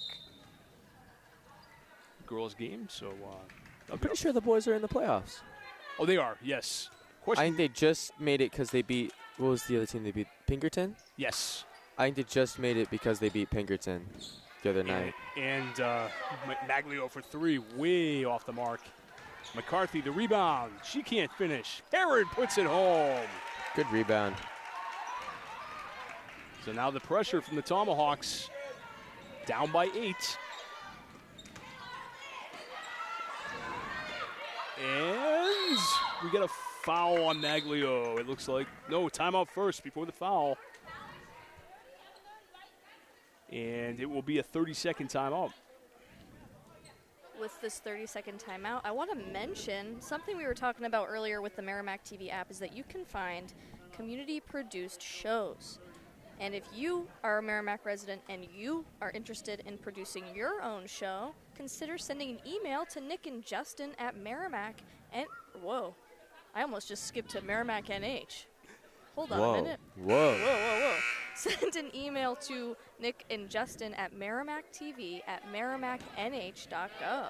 girls game. So I'm pretty sure the boys are in the playoffs. Oh, they are. Yes. I Question. think they just made it because they beat. What was the other team they beat? Pinkerton. Yes. I think they just made it because they beat Pinkerton the other night. And Maglio for 3, way off the mark. McCarthy, the rebound. She can't finish. Herod puts it home. Good rebound. So now the pressure from the Tomahawks, down by 8. And we get a foul on Maglio. It looks like. No, timeout first before the foul. And it will be a 30-second timeout. With this 30-second timeout, I want to mention something we were talking about earlier with the Merrimack TV app is that you can find community-produced shows. And if you are a Merrimack resident and you are interested in producing your own show, consider sending an email to Nick and Justin at Merrimack. And whoa, I almost just skipped to Merrimack NH. Hold on a minute. Whoa. Send an email to Nick and Justin at MerrimackTV at merrimacknh.gov.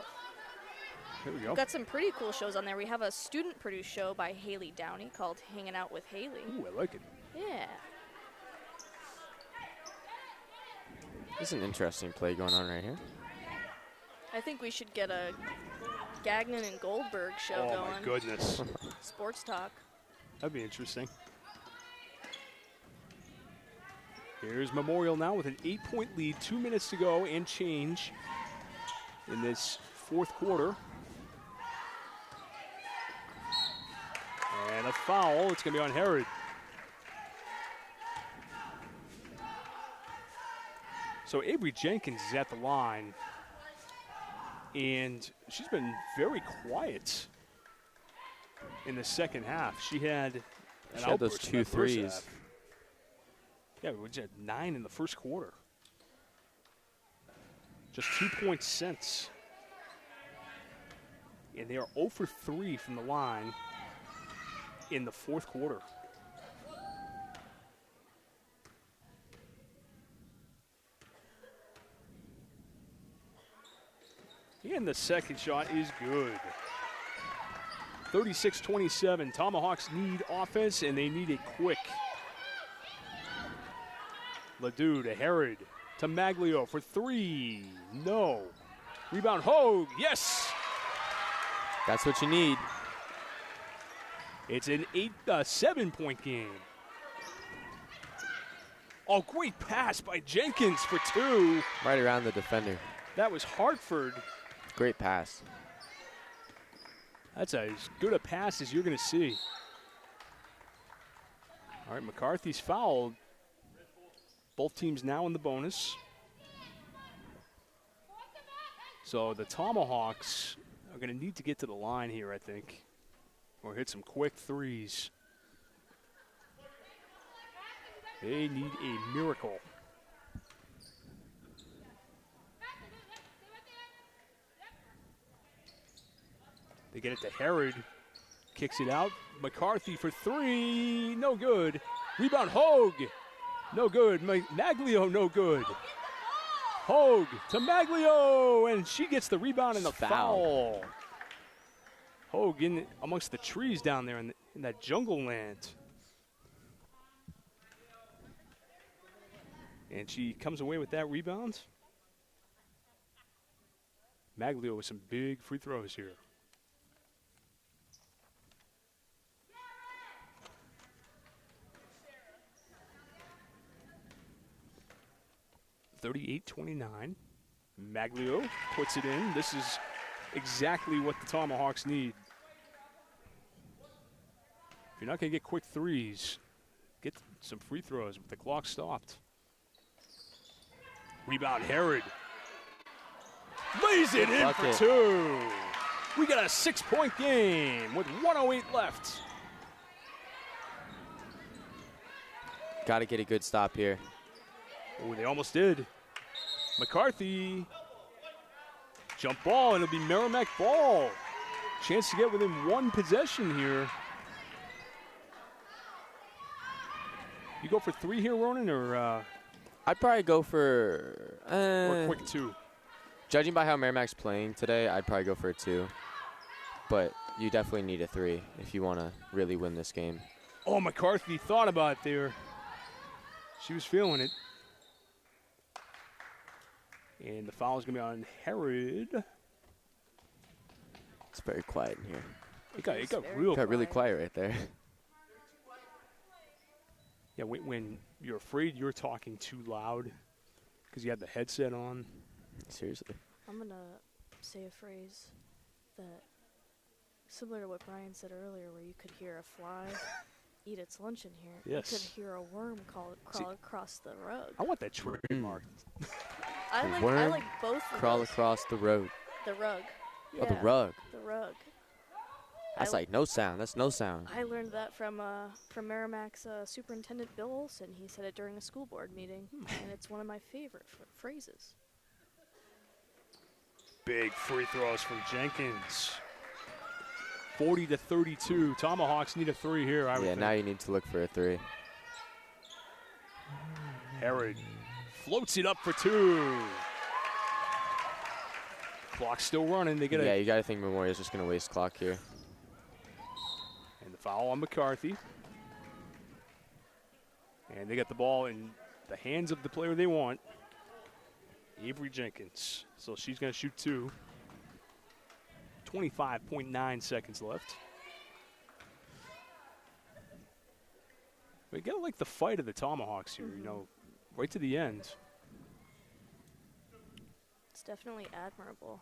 Here we go. We've got some pretty cool shows on there. We have a student-produced show by Haley Downey called Hanging Out with Haley. Ooh, I like it. Yeah. There's an interesting play going on right here. I think we should get a Gagnon and Goldberg show Oh, going. my goodness. Sports talk. That'd be interesting. Here's Memorial now with an 8-point lead, 2 minutes to go and change in this fourth quarter. And a foul. It's going to be on Herod. So Avery Jenkins is at the line, and she's been very quiet in the second half. She had an She had those outburst in 2 that first threes. half. Yeah, we just had 9 in the first quarter. Just 2 points since. And they are 0 for 3 from the line in the fourth quarter. And the second shot is good. 36-27. Tomahawks need offense, and they need it quick. Ledoux to Herod to Maglio for 3. No. Rebound Hogue. Yes. That's what you need. It's an 7-point game. Oh, great pass by Jenkins for 2. Right around the defender. That was Hartford. Great pass. That's as good a pass as you're going to see. All right, McCarthy's fouled. Both teams now in the bonus. So the Tomahawks are going to need to get to the line here, I think, or hit some quick threes. They need a miracle. They get it to Herod. Kicks it out. McCarthy for 3. No good. Rebound Hogue. No good. Maglio, no good. Hogue to Maglio, and she gets the rebound and the foul. Hogue in amongst the trees down there in that jungle land. And she comes away with that rebound. Maglio with some big free throws here. (38-29). Maglio puts it in. This is exactly what the Tomahawks need. If you're not going to get quick threes, get some free throws with the clock stopped. Rebound Herod. Lays it in Bucket. for 2. We got a 6-point game with 1:08 left. Got to get a good stop here. Oh, they almost did. McCarthy. Jump ball, and it'll be Merrimack ball. Chance to get within 1 possession here. You go for 3 here, Ronan, or I'd probably go for or quick 2? Judging by how Merrimack's playing today, I'd probably go for a 2. But you definitely need a 3 if you want to really win this game. Oh, McCarthy thought about it there. She was feeling it. And the foul is going to be on Herod. It's very quiet in here. It got Got really quiet right there. Yeah, when you're afraid you're talking too loud because you have the headset on. Seriously. I'm going to say a phrase that, similar to what Brian said earlier, where you could hear a fly eat its lunch in here. Yes. You could hear a worm crawl across the rug. I want that trademark. I worm like both of Crawl those. across the road. The rug. Oh, the Yeah, rug. The rug. That's like no sound. That's no sound. I learned that from Merrimack's superintendent Bill Olson. He said it during a school board meeting, and it's one of my favorite phrases. Big free throws from Jenkins. 40-32. Tomahawks need a 3 here, I would think. Now you need to look for a 3. Herod floats it up for 2. Clock's still running. They get You got to think Memorial's just going to waste clock here. And the foul on McCarthy. And they get the ball in the hands of the player they want, Avery Jenkins. So she's going to shoot 2. 25.9 seconds left. We got to like the fight of the Tomahawks here, you know, right to the end. It's definitely admirable.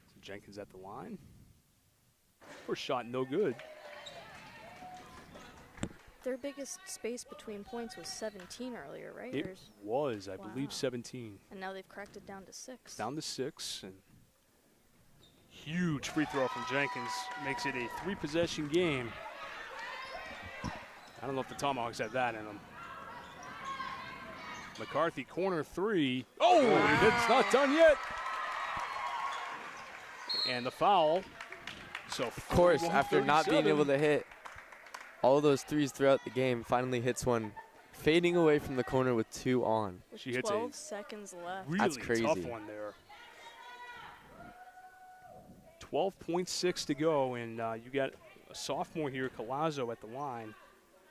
So Jenkins at the line. First shot, no good. Their biggest space between points was 17 earlier, right? It was, I Wow. believe, 17. And now they've cracked it down to 6. Down to 6. And huge free throw from Jenkins makes it a 3-possession game. I don't know if the Tomahawks have that in them. McCarthy, corner 3. Oh, it's not done yet. And the foul. So Of course, after not being able to hit all those 3s throughout the game, finally hits one, fading away from the corner with 2 on. With She hits 12 seconds left. really That's crazy. tough one there. 12.6 to go, and you got a sophomore here, Collazo, at the line.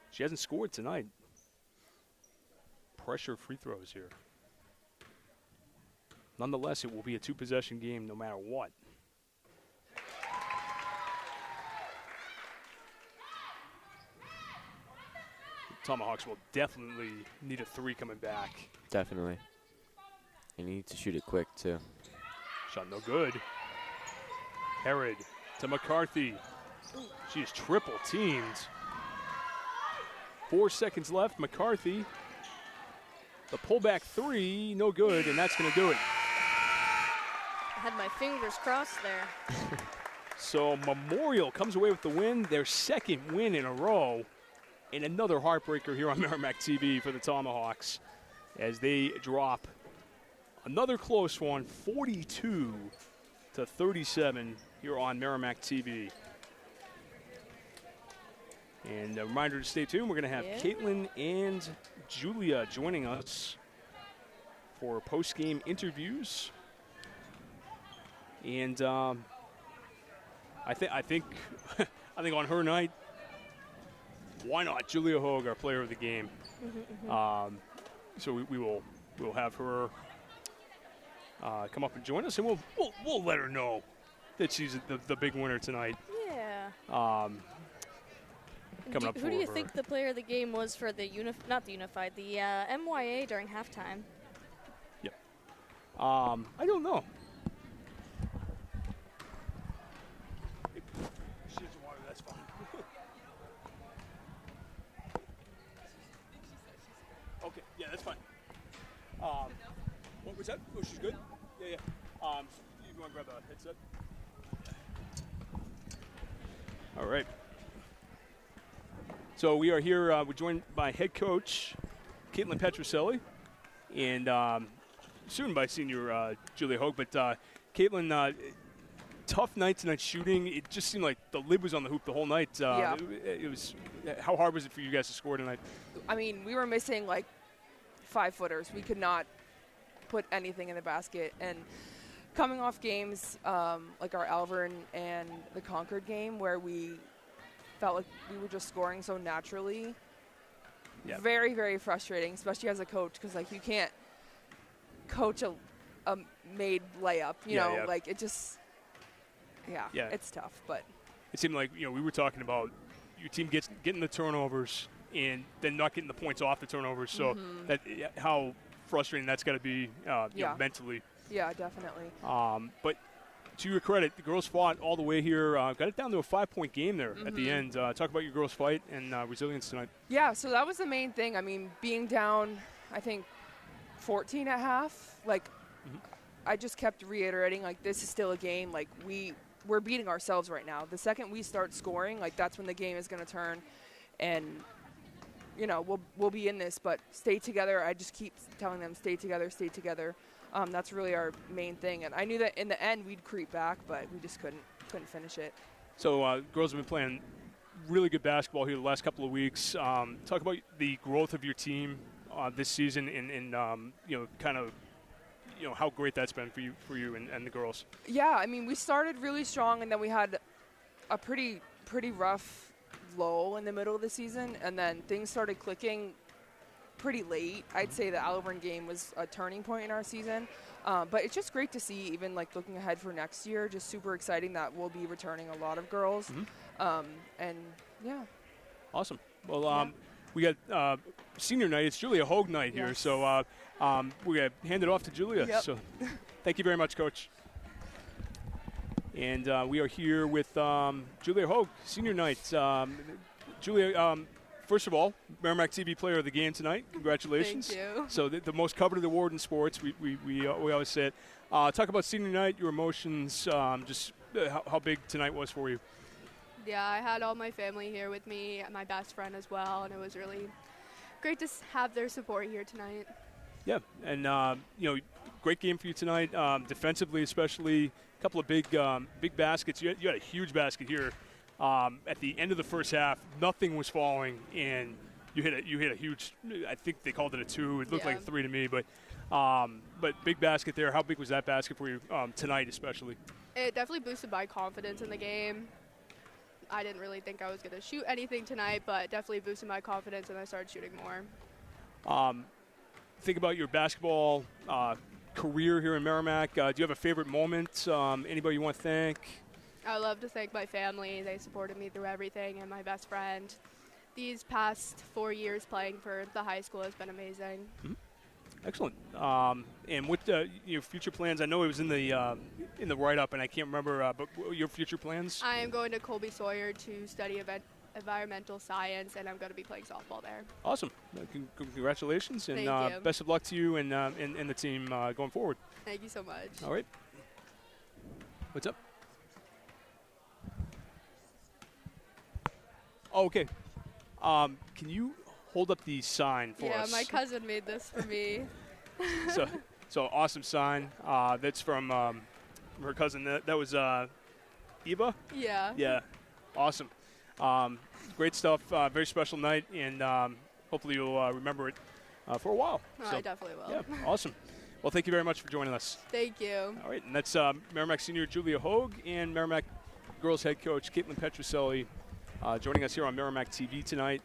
She hasn't scored tonight. Pressure free throws here. Nonetheless, it will be a 2-possession game no matter what. Tomahawks will definitely need a 3 coming back. Definitely. You need to shoot it quick, too. Shot no good. Herod to McCarthy. She is triple teamed. 4 seconds left. McCarthy. The pullback 3, no good, and that's going to do it. I had my fingers crossed there. So Memorial comes away with the win, their 2nd win in a row, and another heartbreaker here on Merrimack TV for the Tomahawks as they drop another close one, 42-37 here on Merrimack TV. And a reminder to stay tuned. We're going to have Caitlin and Julia joining us for post-game interviews. And I think on her night, why not Julia Hogue, our player of the game? So we'll have her come up and join us, and we'll let her know that she's the big winner tonight. Yeah. Coming up Who do you for think her. the player of the game was for the MYA during halftime? Yep. I don't know. She has water, that's fine. Okay, yeah, that's fine. What was that? Oh, she's good? Yeah. You want to grab a headset? All right. So we are here, we're joined by head coach Caitlin Petrucelli and soon by senior Julia Hogue. But Caitlin, tough night tonight shooting. It just seemed like the lid was on the hoop the whole night. Yeah. It was. How hard was it for you guys to score tonight? I mean, we were missing like 5-footers. We could not put anything in the basket. And coming off games like our Alvern and the Concord game where we felt like we were just scoring so naturally, very, very frustrating, especially as a coach, because like you can't coach a made layup, you know, like it just, it's tough. But it seemed like, you know, we were talking about your team getting the turnovers and then not getting the points off the turnovers. So that how frustrating that's got to be, you know, mentally. Yeah, definitely. But to your credit, the girls fought all the way here. Got it down to a 5-point game there at the end. Talk about your girls' fight and resilience tonight. Yeah, so that was the main thing. I mean, being down, I think, 14 at half, like, I just kept reiterating, like, this is still a game. Like, we're beating ourselves right now. The second we start scoring, like, that's when the game is going to turn. And, you know, we'll be in this, but stay together. I just keep telling them, stay together, stay together. That's really our main thing. And I knew that in the end we'd creep back, but we just couldn't finish it. So girls have been playing really good basketball here the last couple of weeks. Talk about the growth of your team this season and you know, kind of, you know, how great that's been for you and the girls. Yeah, I mean, we started really strong, and then we had a pretty rough lull in the middle of the season, and then things started clicking pretty late. I'd say the Alvern game was a turning point in our season, but it's just great to see, even like looking ahead for next year, just super exciting that we'll be returning a lot of girls. And yeah. Awesome. Well, we got senior night. It's Julia Hogue night here, so we're going to hand it off to Julia. So thank you very much, Coach. And we are here with Julia Hogue, senior night. Julia, first of all, Merrimack TV Player of the Game tonight. Congratulations. Thank you. So the most coveted award in sports, we always say it. Talk about senior night, your emotions, just how big tonight was for you. Yeah, I had all my family here with me, my best friend as well, and it was really great to have their support here tonight. Yeah, and you know, great game for you tonight, defensively especially. A couple of big baskets. You had a huge basket here at the end of the first half. Nothing was falling, and you hit a huge. I think they called it a 2. It looked like a 3 to me, but big basket there. How big was that basket for you tonight, especially? It definitely boosted my confidence in the game. I didn't really think I was going to shoot anything tonight, but definitely boosted my confidence, and I started shooting more. Think about your basketball career here in Merrimack. Do you have a favorite moment? Anybody you want to thank? I would love to thank my family. They supported me through everything, and my best friend. These past 4 years playing for the high school has been amazing. Excellent. And what your future plans? I know it was in the write-up, and I can't remember. But what are your future plans? I am going to Colby Sawyer to study environmental science, and I'm going to be playing softball there. Awesome. Congratulations, and Thank you. Best of luck to you and the team going forward. Thank you so much. All right. What's up? Oh, okay. Can you hold up the sign for us? Yeah, my cousin made this for me. So awesome sign. That's from her cousin. That was Eva? Yeah. Yeah. Awesome. Great stuff. Very special night, and hopefully you'll remember it for a while. I definitely will. Yeah, awesome. Well, thank you very much for joining us. Thank you. All right, and that's Merrimack senior Julia Hogue and Merrimack girls head coach Caitlin Petrucelli joining us here on Merrimack TV tonight.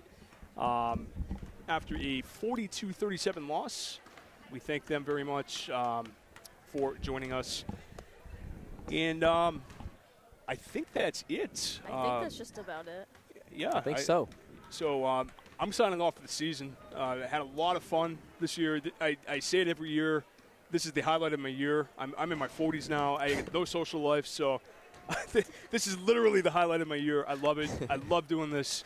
After a 42-37 loss, we thank them very much for joining us. And I think that's it. I think that's just about it. Yeah, I think so. So I'm signing off for the season. I had a lot of fun this year. I say it every year. This is the highlight of my year. I'm in my 40s now. I have no social life, so this is literally the highlight of my year. I love it. I love doing this.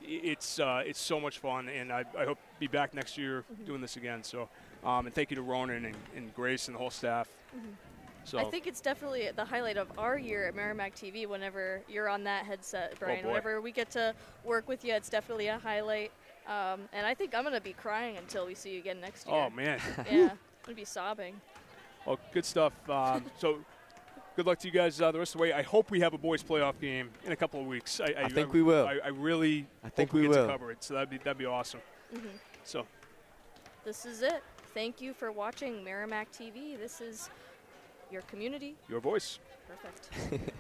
It's so much fun, and I hope to be back next year doing this again. So, and thank you to Ronan and Grace and the whole staff. So I think it's definitely the highlight of our year at Merrimack TV whenever you're on that headset, Brian. Whenever we get to work with you, it's definitely a highlight. And I think I'm going to be crying until we see you again next year. Oh, man. Yeah, I'm going to be sobbing. Well, good stuff. So good luck to you guys the rest of the way. I hope we have a boys playoff game in a couple of weeks. I think we will. I really think hope we we get will to cover it. So that'd be awesome. So This is it. Thank you for watching Merrimack TV. This is your community. Your voice. Perfect.